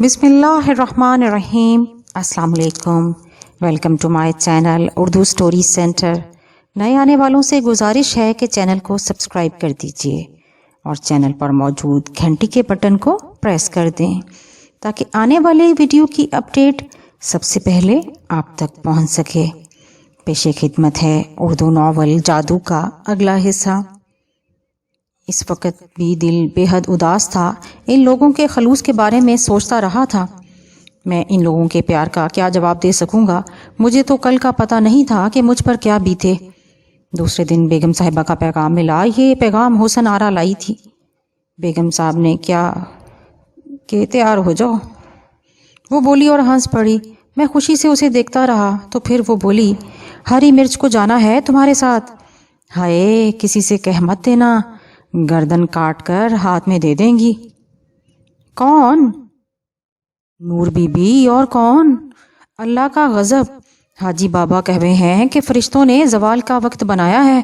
بسم اللہ الرحمن الرحیم۔ السلام علیکم، welcome to my channel Urdu story centre. نئے آنے والوں سے گزارش ہے کہ چینل کو سبسکرائب کر دیجیے اور چینل پر موجود گھنٹی کے بٹن کو پریس کر دیں تاکہ آنے والے ویڈیو کی اپڈیٹ سب سے پہلے آپ تک پہنچ سکے۔ پیش خدمت ہے اردو ناول جادو کا اگلا حصہ۔ اس وقت بھی دل بے حد اداس تھا، ان لوگوں کے خلوص کے بارے میں سوچتا رہا تھا۔ میں ان لوگوں کے پیار کا کیا جواب دے سکوں گا؟ مجھے تو کل کا پتہ نہیں تھا کہ مجھ پر کیا بیتے۔ دوسرے دن بیگم صاحبہ کا پیغام ملا۔ یہ پیغام حسن آرا لائی تھی۔ بیگم صاحب نے کیا کہ تیار ہو جاؤ، وہ بولی اور ہنس پڑی۔ میں خوشی سے اسے دیکھتا رہا تو پھر وہ بولی، ہری مرچ کو جانا ہے تمہارے ساتھ؟ ہائے، کسی سے کہہ مت دینا، گردن کاٹ کر ہاتھ میں دے دیں گی۔ کون؟ نور بی بی اور کون؟ اللہ کا غضب۔ حاجی بابا کہوے ہیں کہ فرشتوں نے زوال کا وقت بنایا ہے،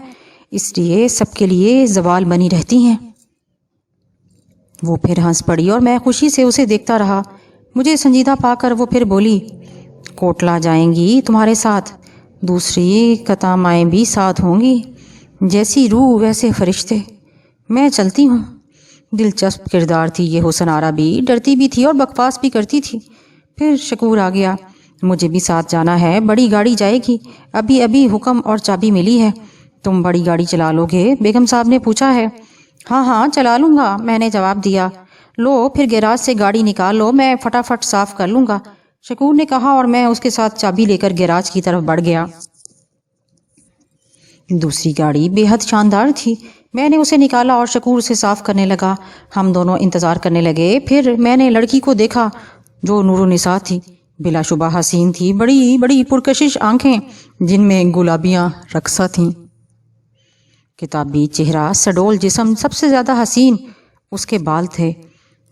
اس لیے سب کے لیے زوال بنی رہتی ہیں۔ وہ پھر ہنس پڑی اور میں خوشی سے اسے دیکھتا رہا۔ مجھے سنجیدہ پا کر وہ پھر بولی، کوٹلا جائیں گی تمہارے ساتھ، دوسری قطع مائیں بھی ساتھ ہوں گی، جیسی روح ویسے فرشتے۔ میں چلتی ہوں۔ دلچسپ کردار تھی یہ حسن آرا بھی، ڈرتی بھی تھی اور بکواس بھی کرتی تھی۔ پھر شکور آ گیا، مجھے بھی ساتھ جانا ہے، بڑی گاڑی جائے گی، ابھی حکم اور چابی ملی ہے۔ تم بڑی گاڑی چلا لو گے؟ بیگم صاحب نے پوچھا ہے۔ ہاں چلا لوں گا، میں نے جواب دیا۔ لو پھر گیراج سے گاڑی نکال لو، میں فٹافٹ صاف کر لوں گا، شکور نے کہا اور میں اس کے ساتھ چابی لے کر گیراج کی طرف بڑھ گیا۔ دوسری گاڑی بے حد شاندار تھی۔ میں نے اسے نکالا اور شکور اسے صاف کرنے لگا۔ ہم دونوں انتظار کرنے لگے۔ پھر میں نے لڑکی کو دیکھا جو نور النساء تھی، بلا شبہ حسین تھی، بڑی بڑی پرکشش آنکھیں جن میں گلابیاں رقصہ تھیں، کتابی چہرہ، سڈول جسم، سب سے زیادہ حسین اس کے بال تھے۔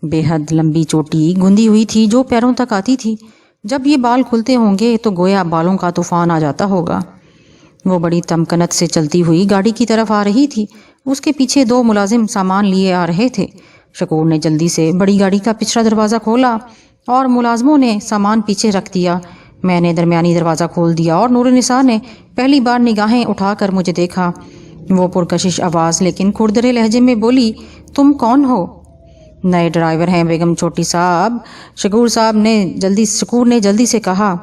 بے حد لمبی چوٹی گندی ہوئی تھی جو پیروں تک آتی تھی۔ جب یہ بال کھلتے ہوں گے تو گویا بالوں کا طوفان آ جاتا ہوگا۔ وہ بڑی تمکنت سے چلتی ہوئی گاڑی کی طرف آ رہی تھی۔ اس کے پیچھے دو ملازم سامان لیے آ رہے تھے۔ شکور نے جلدی سے بڑی گاڑی کا پچھلا دروازہ کھولا اور ملازموں نے سامان پیچھے رکھ دیا۔ میں نے درمیانی دروازہ کھول دیا اور نور النساء نے پہلی بار نگاہیں اٹھا کر مجھے دیکھا۔ وہ پرکشش آواز لیکن کھردرے لہجے میں بولی، تم کون ہو؟ نئے ڈرائیور ہیں بیگم چھوٹی صاحب، شکور نے جلدی سے کہا۔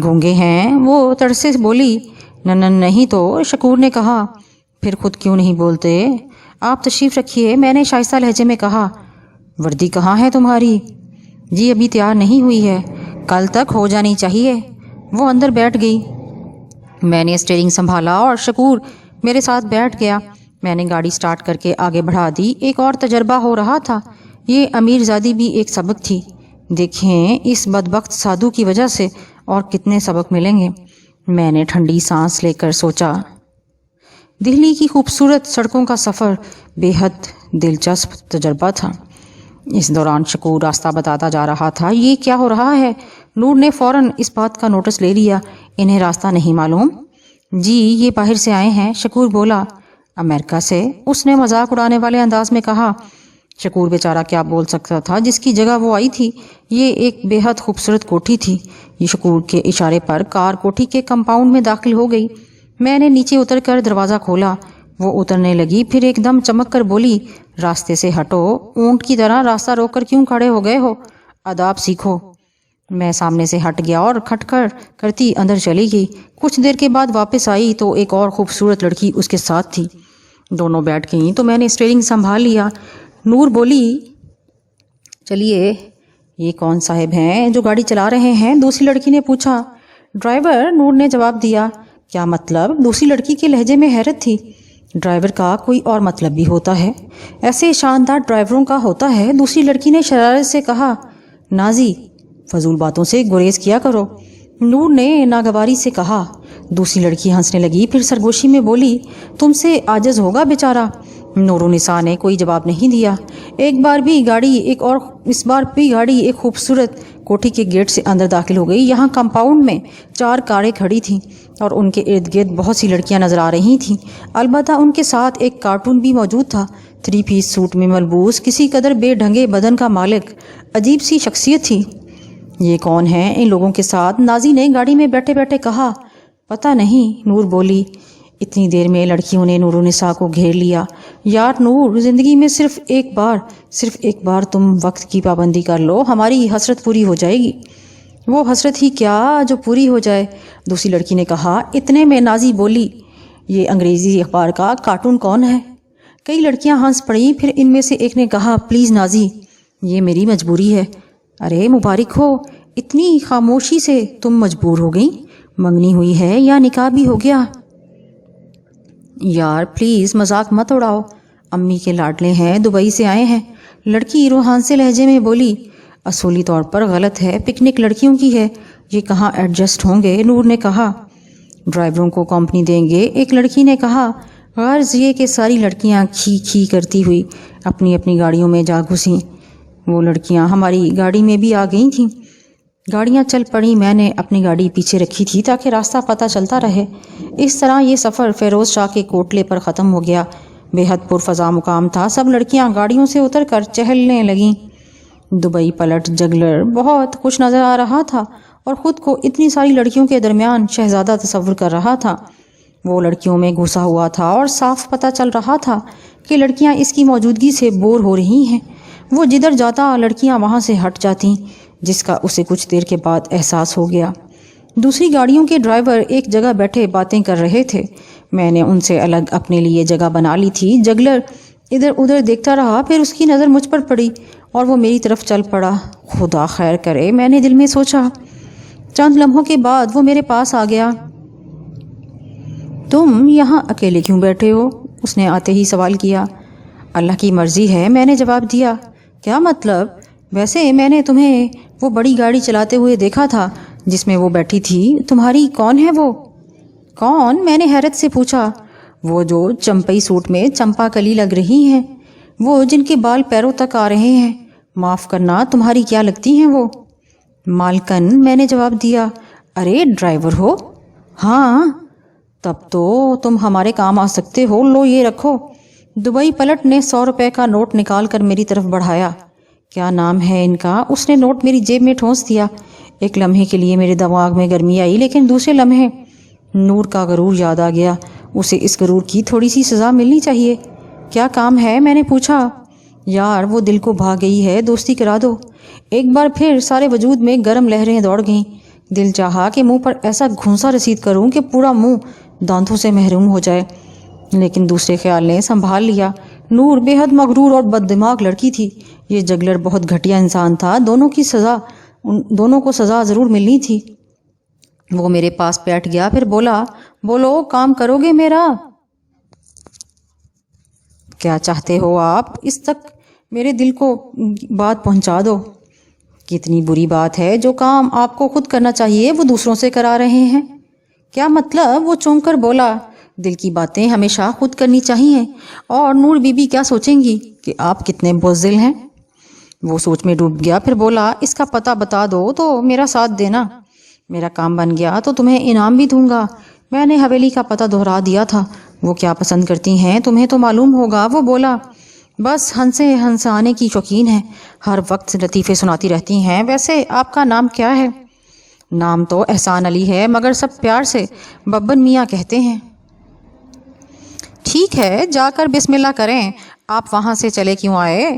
گونگے ہیں؟ وہ تڑسے بولی۔ نہیں تو، شکور نے کہا۔ پھر خود کیوں نہیں بولتے؟ آپ تشریف رکھیے، میں نے شائستہ لہجے میں کہا۔ وردی کہاں ہے تمہاری؟ جی ابھی تیار نہیں ہوئی ہے، کل تک ہو جانی چاہیے۔ وہ اندر بیٹھ گئی۔ میں نے اسٹیئرنگ سنبھالا اور شکور میرے ساتھ بیٹھ گیا۔ میں نے گاڑی سٹارٹ کر کے آگے بڑھا دی۔ ایک اور تجربہ ہو رہا تھا، یہ امیر زادی بھی ایک سبق تھی۔ دیکھیں اس بدبخت سادھو کی وجہ سے اور کتنے سبق ملیں گے۔ میں نے ٹھنڈی سانس لے کر سوچا۔ دہلی کی خوبصورت سڑکوں کا سفر بے حد دلچسپ تجربہ تھا۔ اس دوران شکور راستہ بتاتا جا رہا تھا۔ یہ کیا ہو رہا ہے؟ نور نے فوراً اس بات کا نوٹس لے لیا۔ انہیں راستہ نہیں معلوم؟ جی یہ باہر سے آئے ہیں، شکور بولا۔ امریکہ سے؟ اس نے مذاق اڑانے والے انداز میں کہا۔ شکور بیچارہ کیا بول سکتا تھا جس کی جگہ وہ آئی تھی؟ یہ ایک بے حد خوبصورت کوٹھی تھی۔ یہ شکور کے اشارے پر کار کوٹھی کے کمپاؤنڈ میں داخل ہو گئی۔ میں نے نیچے اتر کر دروازہ کھولا۔ وہ اترنے لگی، پھر ایک دم چمک کر بولی، راستے سے ہٹو، اونٹ کی طرح راستہ روک کر کیوں کھڑے ہو گئے ہو؟ آداب سیکھو۔ میں سامنے سے ہٹ گیا اور کھٹکھڑ کرتی اندر چلی گئی۔ کچھ دیر کے بعد واپس آئی تو ایک اور خوبصورت لڑکی اس کے ساتھ تھی۔ دونوں بیٹھ گئیں تو میں نے اسٹیئرنگ سنبھال لیا۔ نور بولی، چلیے۔ یہ کون صاحب ہیں جو گاڑی چلا رہے ہیں؟ دوسری لڑکی نے پوچھا۔ ڈرائیور، نور نے جواب دیا۔ کیا مطلب؟ دوسری لڑکی کے لہجے میں حیرت تھی۔ ڈرائیور کا کوئی اور مطلب بھی ہوتا ہے، ایسے شاندار ڈرائیوروں کا ہوتا ہے، دوسری لڑکی نے شرارت سے کہا۔ نازی، فضول باتوں سے گریز کیا کرو، نور نے ناگواری سے کہا۔ دوسری لڑکی ہنسنے لگی، پھر سرگوشی میں بولی، تم سے عاجز ہوگا بیچارہ۔ نور النساء نے کوئی جواب نہیں دیا۔ اس بار بھی گاڑی ایک خوبصورت کوٹھی کے گیٹ سے اندر داخل ہو گئی۔ یہاں کمپاؤنڈ میں 4 کاریں کھڑی تھیں اور ان کے ارد گرد بہت سی لڑکیاں نظر آ رہی تھیں۔ البتہ ان کے ساتھ ایک کارٹون بھی موجود تھا 3 پیس سوٹ میں ملبوس کسی قدر بے ڈھنگے بدن کا مالک عجیب سی شخصیت تھی۔ یہ کون ہے؟ ان لوگوں کے ساتھ نازی نے گاڑی میں بیٹھے بیٹھے کہا۔ پتہ نہیں، نور بولی۔ اتنی دیر میں لڑکیوں نے نور النساء کو گھیر لیا۔ یار نور، زندگی میں صرف ایک بار تم وقت کی پابندی کر لو، ہماری حسرت پوری ہو جائے گی۔ وہ حسرت ہی کیا جو پوری ہو جائے، دوسری لڑکی نے کہا۔ اتنے میں نازی بولی، یہ انگریزی اخبار کا کارٹون کون ہے؟ کئی لڑکیاں ہنس پڑیں، پھر ان میں سے ایک نے کہا، پلیز نازی، یہ میری مجبوری ہے۔ ارے مبارک ہو، اتنی خاموشی سے تم مجبور ہو گئیں؟ منگنی ہوئی ہے یا نکاح بھی ہو گیا؟ یار پلیز مذاق مت اڑاؤ، امی کے لاڈلے ہیں، دبئی سے آئے ہیں۔ لڑکی روحان سے لہجے میں بولی۔ اصولی طور پر غلط ہے، پکنک لڑکیوں کی ہے، یہ کہاں ایڈجسٹ ہوں گے؟ نور نے کہا۔ ڈرائیوروں کو کمپنی دیں گے، ایک لڑکی نے کہا۔ غرض یہ کہ ساری لڑکیاں کھی کھی کرتی ہوئی اپنی اپنی گاڑیوں میں جا گھسیں۔ وہ لڑکیاں ہماری گاڑی میں بھی آ گئی تھیں۔ گاڑیاں چل پڑیں، میں نے اپنی گاڑی پیچھے رکھی تھی تاکہ راستہ پتہ چلتا رہے۔ اس طرح یہ سفر فیروز شاہ کے کوٹلے پر ختم ہو گیا۔ بے حد پرفضا مقام تھا، سب لڑکیاں گاڑیوں سے اتر کر چہلنے لگیں۔ دبئی پلٹ جگلر بہت خوش نظر آ رہا تھا اور خود کو اتنی ساری لڑکیوں کے درمیان شہزادہ تصور کر رہا تھا۔ وہ لڑکیوں میں گھسا ہوا تھا اور صاف پتہ چل رہا تھا کہ لڑکیاں اس کی موجودگی سے بور ہو رہی ہیں۔ وہ جدھر جاتا لڑکیاں وہاں سے ہٹ جاتیں، جس کا اسے کچھ دیر کے بعد احساس ہو گیا۔ دوسری گاڑیوں کے ڈرائیور ایک جگہ بیٹھے باتیں کر رہے تھے، میں نے ان سے الگ اپنے لیے جگہ بنا لی تھی۔ جگلر ادھر ادھر دیکھتا رہا، پھر اس کی نظر مجھ پر پڑی اور وہ میری طرف چل پڑا۔ خدا خیر کرے، میں نے دل میں سوچا۔ چند لمحوں کے بعد وہ میرے پاس آ گیا۔ تم یہاں اکیلے کیوں بیٹھے ہو؟ اس نے آتے ہی سوال کیا۔ اللہ کی مرضی ہے، میں نے جواب دیا۔ کیا مطلب؟ ویسے میں نے تمہیں وہ بڑی گاڑی چلاتے ہوئے دیکھا تھا جس میں وہ بیٹھی تھی، تمہاری کون ہے وہ؟ کون؟ میں نے حیرت سے پوچھا۔ وہ جو چمپئی سوٹ میں چمپا کلی لگ رہی ہیں، وہ جن کے بال پیروں تک آ رہے ہیں۔ معاف کرنا، تمہاری کیا لگتی ہیں وہ؟ مالکن، میں نے جواب دیا۔ ارے ڈرائیور ہو؟ ہاں۔ تب تو تم ہمارے کام آ سکتے ہو، لو یہ رکھو۔ دبئی پلٹ نے 100 روپے کا نوٹ نکال کر میری طرف بڑھایا۔ کیا نام ہے ان کا؟ اس نے نوٹ میری جیب میں ٹھونس دیا۔ ایک لمحے کے لیے میرے دماغ میں گرمی آئی، لیکن دوسرے لمحے نور کا غرور یاد آ گیا۔ اسے اس غرور کی تھوڑی سی سزا ملنی چاہیے۔ کیا کام ہے؟ میں نے پوچھا۔ یار وہ دل کو بھا گئی ہے، دوستی کرا دو۔ ایک بار پھر سارے وجود میں گرم لہریں دوڑ گئیں۔ دل چاہا کہ منہ پر ایسا گھونسا رسید کروں کہ پورا منہ دانتوں سے محروم ہو جائے، لیکن دوسرے خیال نے سنبھال لیا۔ نور بے حد مغرور اور بد دماغ لڑکی تھی، یہ جگلر بہت گھٹیا انسان تھا۔ دونوں کو سزا ضرور ملنی تھی۔ وہ میرے پاس بیٹھ گیا، پھر بولا، بولو کام کرو گے میرا؟ کیا چاہتے ہو آپ؟ اس تک میرے دل کو بات پہنچا دو۔ کتنی بری بات ہے، جو کام آپ کو خود کرنا چاہیے وہ دوسروں سے کرا رہے ہیں۔ کیا مطلب؟ وہ چونک کر بولا۔ دل کی باتیں ہمیشہ خود کرنی چاہیے، اور نور بی بی کیا سوچیں گی کہ آپ کتنے بزدل ہیں؟ وہ سوچ میں ڈوب گیا، پھر بولا، اس کا پتہ بتا دو تو میرا ساتھ دینا۔ میرا کام بن گیا تو تمہیں انعام بھی دوں گا۔ میں نے حویلی کا پتہ دہرا دیا تھا۔ وہ کیا پسند کرتی ہیں تمہیں تو معلوم ہوگا۔ وہ بولا، بس ہنسانے کی شوقین ہے، ہر وقت لطیفے سناتی رہتی ہیں۔ ویسے آپ کا نام کیا ہے؟ نام تو احسان علی ہے، مگر سب پیار سے ببن میاں کہتے ہیں۔ ٹھیک ہے، جا کر بسم اللہ کریں۔ آپ وہاں سے چلے کیوں آئے؟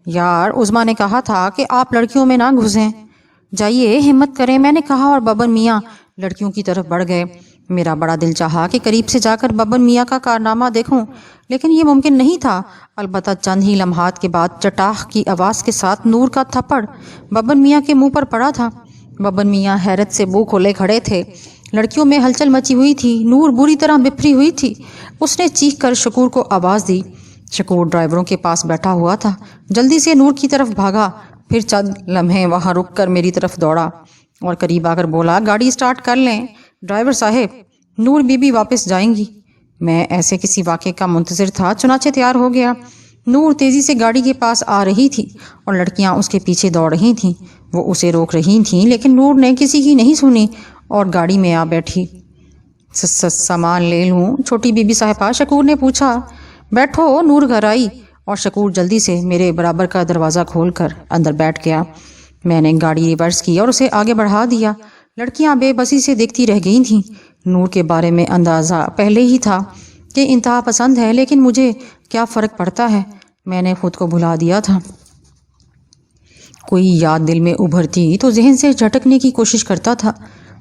یار عظما نے کہا تھا کہ آپ لڑکیوں میں نہ گھسیں۔ جائیے ہمت کریں، میں نے کہا، اور ببن میاں لڑکیوں کی طرف بڑھ گئے۔ میرا بڑا دل چاہا کہ قریب سے جا کر ببن میاں کا کارنامہ دیکھوں، لیکن یہ ممکن نہیں تھا۔ البتہ چند ہی لمحات کے بعد چٹاخ کی آواز کے ساتھ نور کا تھپڑ ببن میاں کے منہ پر پڑا تھا۔ ببن میاں حیرت سے منہ کھولے کھڑے تھے۔ لڑکیوں میں ہلچل مچی ہوئی تھی، نور بری طرح بپھری ہوئی تھی۔ اس نے چیخ کر شکور کو آواز دی۔ شکور ڈرائیوروں کے پاس بیٹھا ہوا تھا، جلدی سے نور کی طرف بھاگا، پھر چند لمحے وہاں رک کر میری طرف دوڑا اور قریب آ کر بولا، گاڑی سٹارٹ کر لیں ڈرائیور صاحب، نور بی بی واپس جائیں گی۔ میں ایسے کسی واقعے کا منتظر تھا، چنانچہ تیار ہو گیا۔ نور تیزی سے گاڑی کے پاس آ رہی تھی اور لڑکیاں اس کے پیچھے دوڑ رہی تھیں۔ وہ اسے روک رہی تھیں، لیکن نور نے کسی کی نہیں سنی اور گاڑی میں آ بیٹھی۔ سامان لے لوں چھوٹی بی بی صاحبہ؟ شکور نے پوچھا۔ بیٹھو، نور گھر آئی اور شکور جلدی سے میرے برابر کا دروازہ کھول کر اندر بیٹھ گیا۔ میں نے گاڑی ریورس کی اور اسے آگے بڑھا دیا۔ لڑکیاں بے بسی سے دیکھتی رہ گئی تھیں۔ نور کے بارے میں اندازہ پہلے ہی تھا کہ انتہا پسند ہے، لیکن مجھے کیا فرق پڑتا ہے، میں نے خود کو بھلا دیا تھا۔ کوئی یاد دل میں ابھرتی تو ذہن سے جھٹکنے کی کوشش کرتا تھا۔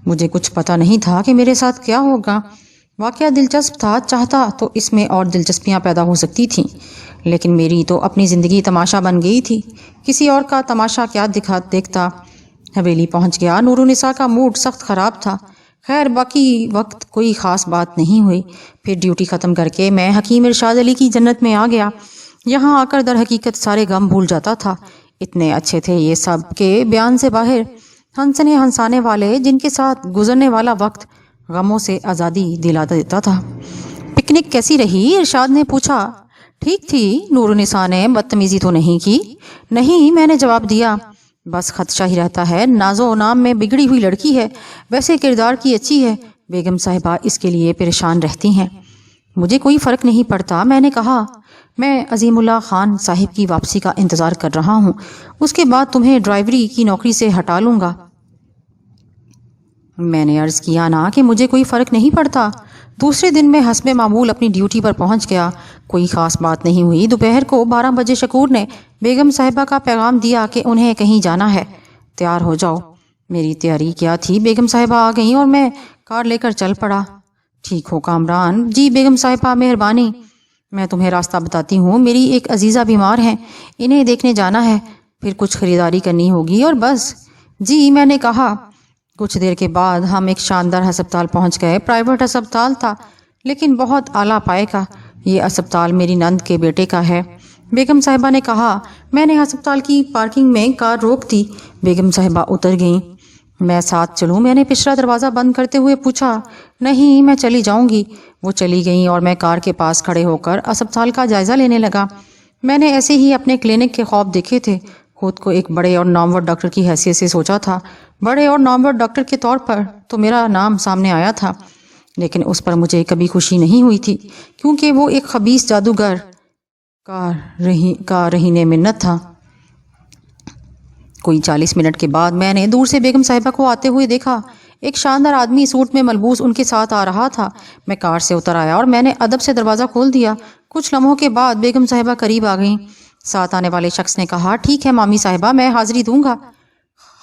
مجھے کچھ پتہ نہیں تھا کہ میرے ساتھ کیا ہوگا۔ واقعہ دلچسپ تھا، چاہتا تو اس میں اور دلچسپیاں پیدا ہو سکتی تھیں، لیکن میری تو اپنی زندگی تماشا بن گئی تھی۔ کسی اور کا تماشا کیا دیکھتا۔ حویلی پہنچ گیا۔ نور النساء کا موڈ سخت خراب تھا۔ خیر باقی وقت کوئی خاص بات نہیں ہوئی۔ پھر ڈیوٹی ختم کر کے میں حکیم ارشاد علی کی جنت میں آ گیا۔ یہاں آ کر در حقیقت سارے غم بھول جاتا تھا۔ اتنے اچھے تھے یہ سب کہ بیان سے باہر، ہنسنے ہنسانے والے، جن کے ساتھ گزرنے والا وقت غموں سے آزادی دلا دیتا تھا۔ پکنک کیسی رہی؟ ارشاد نے پوچھا۔ ٹھیک تھی، نور النساء نے بدتمیزی تو نہیں کی؟ نہیں، میں نے جواب دیا، بس خدشہ ہی رہتا ہے، ناز و نام میں بگڑی ہوئی لڑکی ہے، ویسے کردار کی اچھی ہے، بیگم صاحبہ اس کے لیے پریشان رہتی ہیں۔ مجھے کوئی فرق نہیں پڑتا، میں نے کہا، میں عظیم اللہ خان صاحب کی واپسی کا انتظار کر رہا ہوں، اس کے بعد تمہیں ڈرائیوری کی نوکری سے ہٹا لوں گا۔ میں نے عرض کیا نا کہ مجھے کوئی فرق نہیں پڑتا۔ دوسرے دن میں حسب معمول اپنی ڈیوٹی پر پہنچ گیا۔ کوئی خاص بات نہیں ہوئی۔ دوپہر کو 12 بجے شکور نے بیگم صاحبہ کا پیغام دیا کہ انہیں کہیں جانا ہے، تیار ہو جاؤ۔ میری تیاری کیا تھی، بیگم صاحبہ آ گئیں اور میں کار لے کر چل پڑا۔ ٹھیک ہو کامران؟ جی بیگم صاحبہ، مہربانی۔ میں تمہیں راستہ بتاتی ہوں، میری ایک عزیزہ بیمار ہیں، انہیں دیکھنے جانا ہے، پھر کچھ خریداری کرنی ہوگی اور بس۔ جی، میں نے کہا۔ کچھ دیر کے بعد ہم ایک شاندار ہسپتال پہنچ گئے۔ پرائیویٹ ہسپتال تھا، لیکن بہت اعلیٰ پائے کا۔ یہ ہسپتال میری نند کے بیٹے کا ہے، بیگم صاحبہ نے کہا۔ میں نے ہسپتال کی پارکنگ میں کار روک دی۔ بیگم صاحبہ اتر گئیں۔ میں ساتھ چلوں؟ میں نے پچھلا دروازہ بند کرتے ہوئے پوچھا۔ نہیں، میں چلی جاؤں گی۔ وہ چلی گئیں اور میں کار کے پاس کھڑے ہو کر ہسپتال کا جائزہ لینے لگا۔ میں نے ایسے ہی اپنے کلینک کے خواب دیکھے تھے، خود کو ایک بڑے اور نامور ڈاکٹر کی حیثیت سے سوچا تھا۔ بڑے اور نامور ڈاکٹر کے طور پر تو میرا نام سامنے آیا تھا، لیکن اس پر مجھے کبھی خوشی نہیں ہوئی تھی، کیونکہ وہ ایک خبیث جادوگر کا رہین منت تھا۔ کوئی 40 منٹ کے بعد میں نے دور سے بیگم صاحبہ کو آتے ہوئے دیکھا۔ ایک شاندار آدمی سوٹ میں ملبوس ان کے ساتھ آ رہا تھا۔ میں کار سے اتر آیا اور میں نے ادب سے دروازہ کھول دیا۔ کچھ لمحوں کے بعد بیگم صاحبہ قریب آ گئیں۔ ساتھ آنے والے شخص نے کہا، ٹھیک ہے مامی صاحبہ، میں حاضری دوں گا۔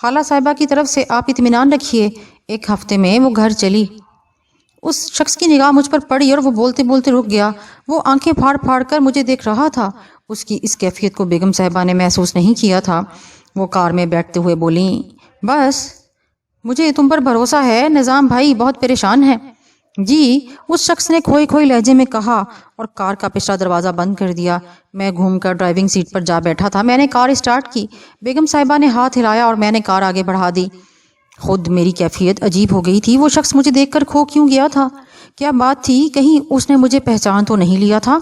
خالہ صاحبہ کی طرف سے آپ اطمینان رکھیے۔ ایک ہفتے میں وہ گھر چلی۔ اس شخص کی نگاہ مجھ پر پڑی اور وہ بولتے بولتے رک گیا۔ وہ آنکھیں پھاڑ پھاڑ کر مجھے دیکھ رہا تھا۔ اس کی اس کیفیت کو بیگم صاحبہ نے محسوس نہیں کیا تھا۔ وہ کار میں بیٹھتے ہوئے بولیں، بس مجھے تم پر بھروسہ ہے، نظام بھائی بہت پریشان ہے۔ جی، اس شخص نے کھوئے کھوئے لہجے میں کہا اور کار کا پچھلا دروازہ بند کر دیا۔ میں گھوم کر ڈرائیونگ سیٹ پر جا بیٹھا تھا۔ میں نے کار اسٹارٹ کی۔ بیگم صاحبہ نے ہاتھ ہلایا اور میں نے کار آگے بڑھا دی۔ خود میری کیفیت عجیب ہو گئی تھی۔ وہ شخص مجھے دیکھ کر کھو کیوں گیا تھا؟ کیا بات تھی؟ کہیں اس نے مجھے پہچان تو نہیں لیا تھا؟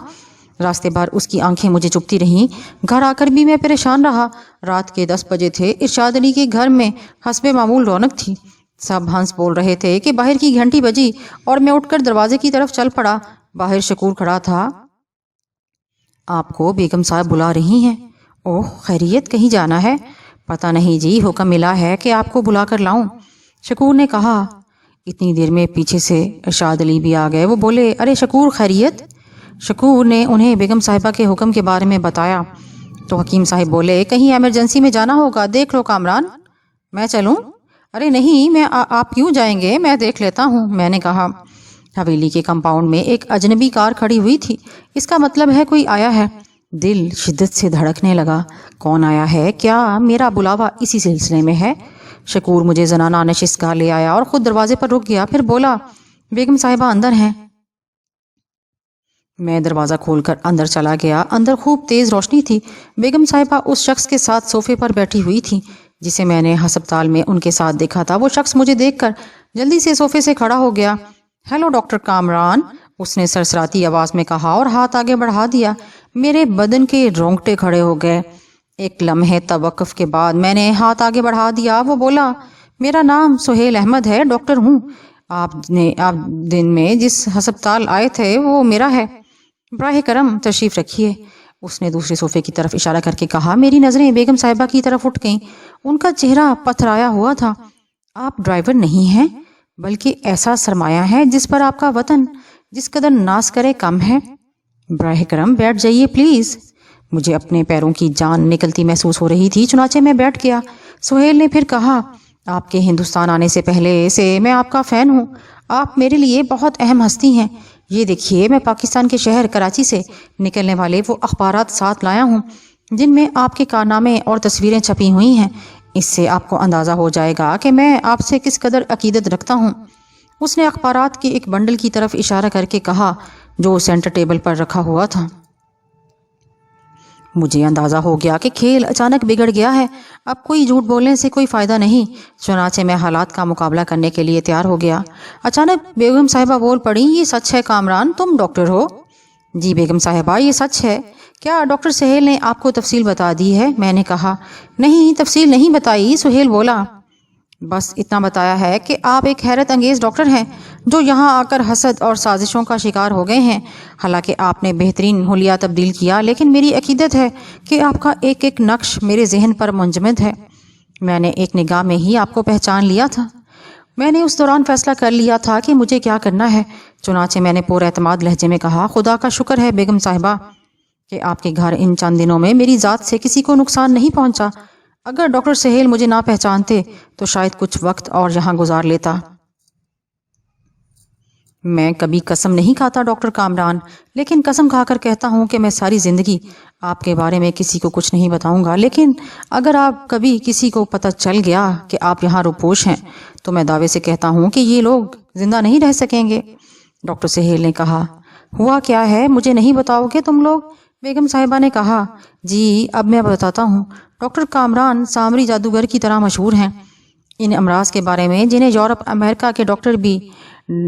راستے بھر اس کی آنکھیں مجھے چبھتی رہیں۔ گھر آ کر بھی میں پریشان رہا۔ رات کے 10 بجے تھے۔ ارشاد علی کے گھر میں حسب معمول رونق تھی۔ سب ہنس بول رہے تھے کہ باہر کی گھنٹی بجی اور میں اٹھ کر دروازے کی طرف چل پڑا۔ باہر شکور کھڑا تھا۔ آپ کو بیگم صاحب بلا رہی ہیں۔ اوہ، خیریت؟ کہیں جانا ہے؟ پتہ نہیں جی، حکم ملا ہے کہ آپ کو بلا کر لاؤں، شکور نے کہا۔ اتنی دیر میں پیچھے سے ارشاد علی بھی آ گئے۔ وہ بولے، ارے شکور، خیریت؟ شکور نے انہیں بیگم صاحبہ کے حکم کے بارے میں بتایا تو حکیم صاحب بولے، کہیں ایمرجنسی میں جانا ہوگا، دیکھ لو کامران۔ میں چلوں؟ ارے نہیں، آپ کیوں جائیں گے، میں دیکھ لیتا ہوں، میں نے کہا۔ حویلی کے کمپاؤنڈ میں ایک اجنبی کار کھڑی ہوئی تھی۔ اس کا مطلب ہے کوئی آیا ہے۔ دل شدت سے دھڑکنے لگا۔ کون آیا ہے؟ کیا میرا بلاوا اسی سلسلے میں ہے؟ شکور مجھے زنانہ نشست گاہ لے آیا اور خود دروازے پر رک گیا، پھر بولا، بیگم صاحبہ اندر ہیں۔ میں دروازہ کھول کر اندر چلا گیا۔ اندر خوب تیز روشنی تھی۔ بیگم صاحبہ اس شخص کے ساتھ صوفے پر بیٹھی ہوئی تھی جسے میں نے ہسپتال میں ان کے ساتھ دیکھا تھا۔ وہ شخص مجھے دیکھ کر جلدی سے صوفے سے کھڑا ہو گیا۔ ہیلو ڈاکٹر کامران، اس نے سرسراتی آواز میں کہا اور ہاتھ آگے بڑھا دیا۔ میرے بدن کے رونگٹے کھڑے ہو گئے۔ ایک لمحے توقف کے بعد میں نے ہاتھ آگے بڑھا دیا۔ وہ بولا، میرا نام سہیل احمد ہے، ڈاکٹر ہوں۔ آپ دن میں جس ہسپتال آئے تھے وہ میرا ہے، براہ کرم تشریف رکھیے۔ اس نے دوسرے صوفے کی طرف اشارہ کر کے کہا۔ میری نظریں بیگم صاحبہ کی طرف اٹھ گئیں۔ ان کا چہرہ پتھرایا ہوا تھا۔ آپ ڈرائیور نہیں ہیں بلکہ ایسا سرمایہ ہے جس پر آپ کا وطن جس قدر ناز کرے کم ہے۔ براہ کرم بیٹھ جائیے پلیز۔ مجھے اپنے پیروں کی جان نکلتی محسوس ہو رہی تھی، چنانچہ میں بیٹھ گیا۔ سہیل نے پھر کہا، آپ کے ہندوستان آنے سے پہلے سے میں آپ کا فین ہوں۔ آپ میرے لیے بہت اہم ہستی ہیں۔ یہ دیکھیے، میں پاکستان کے شہر کراچی سے نکلنے والے وہ اخبارات ساتھ لایا ہوں جن میں آپ کے کارنامے اور تصویریں چھپی ہوئی ہیں۔ اس سے آپ کو اندازہ ہو جائے گا کہ میں آپ سے کس قدر عقیدت رکھتا ہوں۔ اس نے اخبارات کے ایک بنڈل کی طرف اشارہ کر کے کہا جو سینٹر ٹیبل پر رکھا ہوا تھا۔ مجھے اندازہ ہو گیا کہ کھیل اچانک بگڑ گیا ہے۔ اب کوئی جھوٹ بولنے سے کوئی فائدہ نہیں، چنانچہ میں حالات کا مقابلہ کرنے کے لیے تیار ہو گیا۔ اچانک بیگم صاحبہ بول پڑی، یہ سچ ہے کامران، تم ڈاکٹر ہو؟ جی بیگم صاحبہ، یہ سچ ہے۔ کیا ڈاکٹر سہیل نے آپ کو تفصیل بتا دی ہے؟ میں نے کہا، نہیں، تفصیل نہیں بتائی۔ سہیل بولا، بس اتنا بتایا ہے کہ آپ ایک حیرت انگیز ڈاکٹر ہیں جو یہاں آ کر حسد اور سازشوں کا شکار ہو گئے ہیں۔ حالانکہ آپ نے بہترین حلیہ تبدیل کیا، لیکن میری عقیدت ہے کہ آپ کا ایک ایک نقش میرے ذہن پر منجمد ہے۔ میں نے ایک نگاہ میں ہی آپ کو پہچان لیا تھا۔ میں نے اس دوران فیصلہ کر لیا تھا کہ مجھے کیا کرنا ہے، چنانچہ میں نے پر اعتماد لہجے میں کہا، خدا کا شکر ہے بیگم صاحبہ کہ آپ کے گھر ان چند دنوں میں میری ذات سے کسی کو نقصان نہیں پہنچا۔ اگر ڈاکٹر سہیل مجھے نہ پہچانتے تو شاید کچھ وقت اور یہاں گزار لیتا۔ میں کبھی قسم نہیں کھاتا ڈاکٹر کامران، لیکن قسم کھا کر کہتا ہوں کہ میں ساری زندگی آپ کے بارے میں کسی کو کچھ نہیں بتاؤں گا۔ لیکن اگر آپ کبھی کسی کو پتہ چل گیا کہ آپ یہاں روپوش ہیں تو میں دعوے سے کہتا ہوں کہ یہ لوگ زندہ نہیں رہ سکیں گے۔ ڈاکٹر سہیل نے کہا، ہوا کیا ہے، مجھے نہیں بتاؤ گے تم لوگ؟ بیگم صاحبہ نے کہا، جی اب میں بتاتا ہوں۔ ڈاکٹر کامران سامری جادوگر کی طرح مشہور ہیں، ان امراض کے بارے میں جنہیں یورپ امریکہ کے ڈاکٹر بھی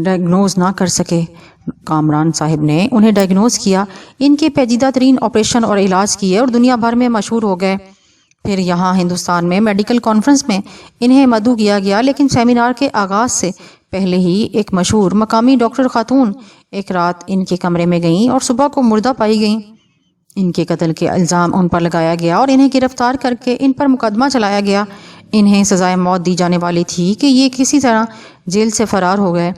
ڈائگنوز نہ کر سکے۔ کامران صاحب نے انہیں ڈائگنوز کیا، ان کے پیچیدہ ترین آپریشن اور علاج کیے اور دنیا بھر میں مشہور ہو گئے۔ پھر یہاں ہندوستان میں میڈیکل کانفرنس میں انہیں مدعو کیا گیا، لیکن سیمینار کے آغاز سے پہلے ہی ایک مشہور مقامی ڈاکٹر خاتون ایک رات ان کے کمرے میں گئیں اور صبح کو مردہ پائی گئیں۔ ان کے قتل کے الزام ان پر لگایا گیا اور انہیں گرفتار کر کے ان پر مقدمہ چلایا گیا۔ انہیں سزائے موت دی جانے والی تھی کہ یہ کسی طرح جیل سے فرار ہو گئے۔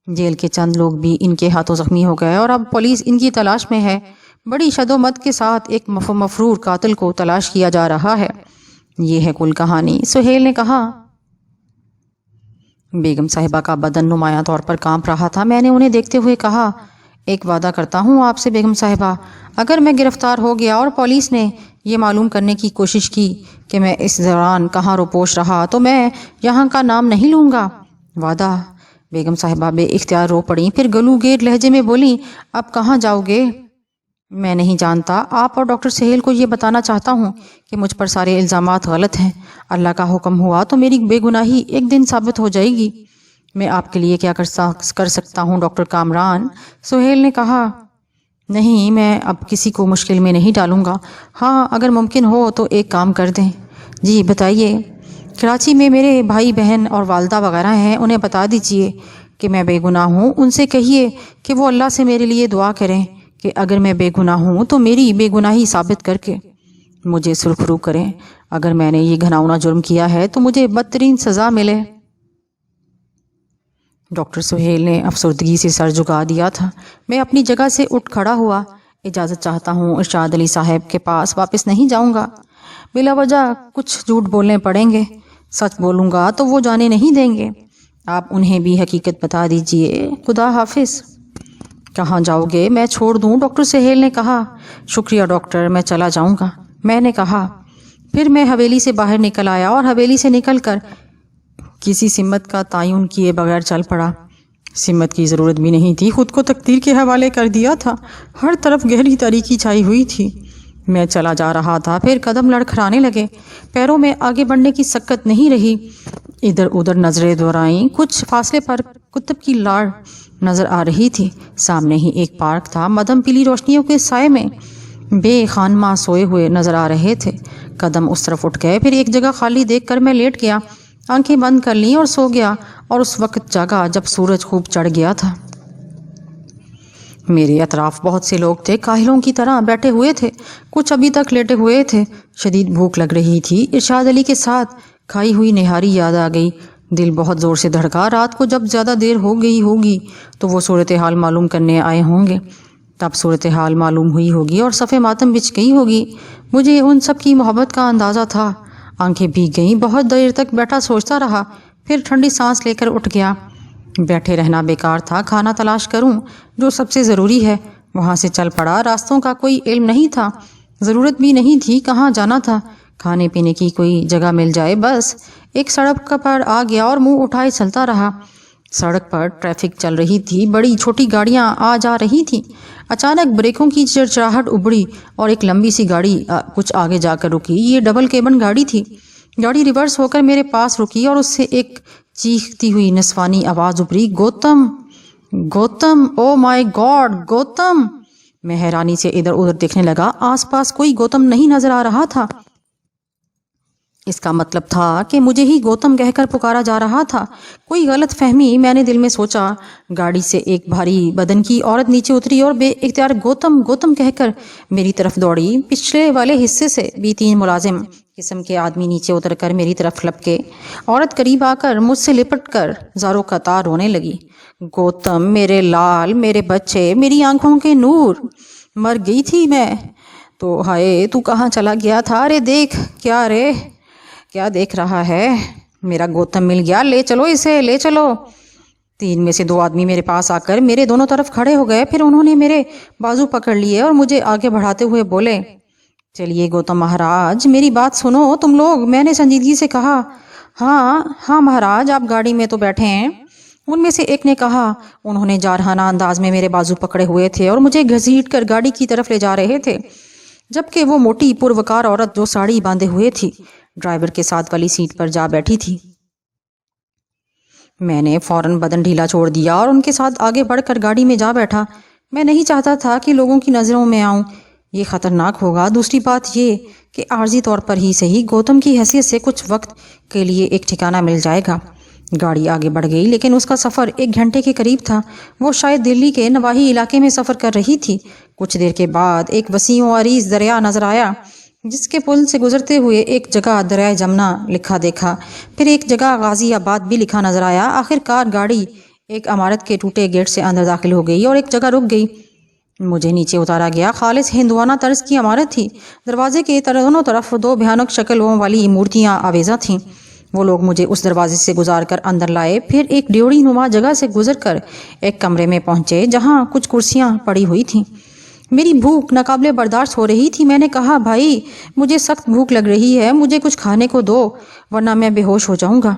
جیل کے چند لوگ بھی ان کے ہاتھوں زخمی ہو گئے اور اب پولیس ان کی تلاش میں ہے۔ بڑی شد و مد کے ساتھ ایک مفرور قاتل کو تلاش کیا جا رہا ہے۔ یہ ہے کل کہانی۔ سہیل نے کہا۔ بیگم صاحبہ کا بدن نمایاں طور پر کانپ رہا تھا۔ میں نے انہیں دیکھتے ہوئے کہا، ایک وعدہ کرتا ہوں آپ سے بیگم صاحبہ، اگر میں گرفتار ہو گیا اور پولیس نے یہ معلوم کرنے کی کوشش کی کہ میں اس دوران کہاں روپوش رہا تو میں یہاں کا نام نہیں لوں گا۔ وعدہ؟ بیگم صاحبہ بے اختیار رو پڑیں، پھر گلو گیر لہجے میں بولیں، اب کہاں جاؤ گے؟ میں نہیں جانتا۔ آپ اور ڈاکٹر سہیل کو یہ بتانا چاہتا ہوں کہ مجھ پر سارے الزامات غلط ہیں۔ اللہ کا حکم ہوا تو میری بے گناہی ایک دن ثابت ہو جائے گی۔ میں آپ کے لیے کیا کر سکتا ہوں ڈاکٹر کامران؟ سہیل نے کہا، نہیں، میں اب کسی کو مشکل میں نہیں ڈالوں گا۔ ہاں، اگر ممکن ہو تو ایک کام کر دیں۔ جی بتائیے۔ کراچی میں میرے بھائی بہن اور والدہ وغیرہ ہیں، انہیں بتا دیجئے کہ میں بے گناہ ہوں۔ ان سے کہیے کہ وہ اللہ سے میرے لیے دعا کریں کہ اگر میں بے گناہ ہوں تو میری بے گناہی ثابت کر کے مجھے سرخرو کریں۔ اگر میں نے یہ گھناؤنا جرم کیا ہے تو مجھے بدترین سزا ملے۔ ڈاکٹر سہیل نے افسردگی سے سر جھکا دیا تھا۔ میں اپنی جگہ سے اٹھ کھڑا ہوا۔ اجازت چاہتا ہوں، ارشاد علی صاحب کے پاس واپس نہیں جاؤں گا۔ بلا وجہ کچھ جھوٹ بولنے پڑیں گے، سچ بولوں گا تو وہ جانے نہیں دیں گے۔ آپ انہیں بھی حقیقت بتا دیجئے۔ خدا حافظ۔ کہاں جاؤ گے؟ میں چھوڑ دوں؟ ڈاکٹر سہیل نے کہا۔ شکریہ ڈاکٹر، میں چلا جاؤں گا، میں نے کہا۔ پھر میں حویلی سے باہر نکل آیا اور حویلی سے نکل کر کسی سمت کا تعین کیے بغیر چل پڑا۔ سمت کی ضرورت بھی نہیں تھی، خود کو تقدیر کے حوالے کر دیا تھا۔ ہر طرف گہری تاریکی چھائی ہوئی تھی۔ میں چلا جا رہا تھا، پھر قدم لڑکھڑانے لگے، پیروں میں آگے بڑھنے کی سکت نہیں رہی۔ ادھر ادھر نظریں دورائیں، کچھ فاصلے پر کتب کی لاڑ نظر آ رہی تھی۔ سامنے ہی ایک پارک تھا، مدھم پیلی روشنیوں کے سائے میں بے خانماں سوئے ہوئے نظر آ رہے تھے۔ قدم اس طرف اٹھ گئے، پھر ایک جگہ خالی دیکھ کر میں لیٹ گیا، آنکھیں بند کر لیں اور سو گیا، اور اس وقت جاگا جب سورج خوب چڑھ گیا تھا۔ میرے اطراف بہت سے لوگ تھے، کاہلوں کی طرح بیٹھے ہوئے تھے، کچھ ابھی تک لیٹے ہوئے تھے۔ شدید بھوک لگ رہی تھی۔ ارشاد علی کے ساتھ کھائی ہوئی نہاری یاد آ گئی۔ دل بہت زور سے دھڑکا۔ رات کو جب زیادہ دیر ہو گئی ہوگی تو وہ صورتحال معلوم کرنے آئے ہوں گے، تب صورتحال معلوم ہوئی ہوگی اور صفِ ماتم بچھ گئی ہوگی۔ مجھے ان سب کی محبت کا اندازہ تھا۔ آنکھیں بھیگ گئیں۔ بہت دیر تک بیٹھا سوچتا رہا، پھر ٹھنڈی سانس لے کر اٹھ گیا۔ بیٹھے رہنا بیکار تھا، کھانا تلاش کروں جو سب سے ضروری ہے۔ وہاں سے چل پڑا۔ راستوں کا کوئی علم نہیں تھا، ضرورت بھی نہیں تھی کہاں جانا تھا۔ کھانے پینے کی کوئی جگہ مل جائے بس۔ ایک سڑک پر آ گیا اور منہ اٹھائے چلتا رہا۔ سڑک پر ٹریفک چل رہی تھی، بڑی چھوٹی گاڑیاں آ جا رہی تھیں۔ اچانک بریکوں کی چرچراہٹ ابھری اور ایک لمبی سی گاڑی کچھ آگے جا کر رکی۔ یہ ڈبل کیبن گاڑی تھی۔ گاڑی ریورس ہو کر میرے پاس رکی اور اس سے ایک چیختی ہوئی نسوانی آواز ابھری، گوتم، گوتم، او مائی گاڈ، گوتم۔ میں حیرانی سے ادھر ادھر دیکھنے لگا۔ آس پاس کوئی گوتم نہیں نظر آ رہا تھا۔ اس کا مطلب تھا کہ مجھے ہی گوتم کہہ کر پکارا جا رہا تھا۔ کوئی غلط فہمی، میں نے دل میں سوچا۔ گاڑی سے ایک بھاری بدن کی عورت نیچے اتری اور بے اختیار گوتم گوتم کہہ کر میری طرف دوڑی۔ پچھلے والے حصے سے بھی 3 ملازم قسم کے آدمی نیچے اتر کر میری طرف لپکے۔ عورت قریب آ کر مجھ سے لپٹ کر زاروں قطار رونے لگی۔ گوتم، میرے لال، میرے بچے، میری آنکھوں کے نور، مر گئی تھی میں تو۔ ہائے، تو کہاں چلا گیا تھا؟ ارے دیکھ، کیا رے، کیا دیکھ رہا ہے؟ میرا گوتم مل گیا، لے چلو اسے، لے چلو۔ 3 میں سے 2 آدمی میرے پاس آ کر میرے دونوں طرف کھڑے ہو گئے۔ پھر انہوں نے میرے بازو پکڑ لیے اور مجھے آگے بڑھاتے ہوئے بولے، چلیے گوتم مہاراج، میری بات سنو تم لوگ۔ میں نے سنجیدگی سے کہا، ہاں ہاں مہاراج، آپ گاڑی میں تو بیٹھے ہیں۔ ان میں سے ایک نے کہا۔ انہوں نے جارحانہ انداز میں میرے بازو پکڑے ہوئے تھے اور مجھے گھسیٹ کر گاڑی کی طرف لے جا رہے تھے، جبکہ وہ موٹی پروکار عورت جو ساڑی باندھے ہوئے تھی ڈرائیور کے ساتھ والی سیٹ پر جا بیٹھی تھی۔ میں نے فوراً بدن ڈھیلا چھوڑ دیا اور ان کے ساتھ آگے بڑھ کر گاڑی میں جا بیٹھا۔ میں نہیں چاہتا تھا کہ لوگوں کی نظروں میں آؤں، یہ خطرناک ہوگا۔ دوسری بات یہ کہ عارضی طور پر ہی صحیح گوتم کی حیثیت سے کچھ وقت کے لیے ایک ٹھکانہ مل جائے گا۔ گاڑی آگے بڑھ گئی، لیکن اس کا سفر 1 گھنٹے کے قریب تھا۔ وہ شاید دلی کے نواحی علاقے میں سفر کر رہی تھی۔ کچھ دیر کے بعد ایک وسیع و عریض دریا نظر آیا، جس کے پل سے گزرتے ہوئے ایک جگہ دریائے جمنا لکھا دیکھا، پھر ایک جگہ غازی آباد بھی لکھا نظر آیا۔ آخر کار گاڑی ایک عمارت کے ٹوٹے گیٹ سے اندر داخل ہو گئی اور ایک جگہ رک گئی۔ مجھے نیچے اتارا گیا۔ خالص ہندوانہ طرز کی عمارت تھی۔ دروازے کے دونوں طرف 2 بھیانک شکلوں والی مورتیاں آویزاں تھیں۔ وہ لوگ مجھے اس دروازے سے گزار کر اندر لائے، پھر ایک ڈیوڑی نما جگہ سے گزر کر ایک کمرے میں پہنچے جہاں کچھ کرسیاں پڑی ہوئی تھیں۔ میری بھوک ناقابل برداشت ہو رہی تھی۔ میں نے کہا، بھائی مجھے سخت بھوک لگ رہی ہے، مجھے کچھ کھانے کو دو ورنہ میں بے ہوش ہو جاؤں گا۔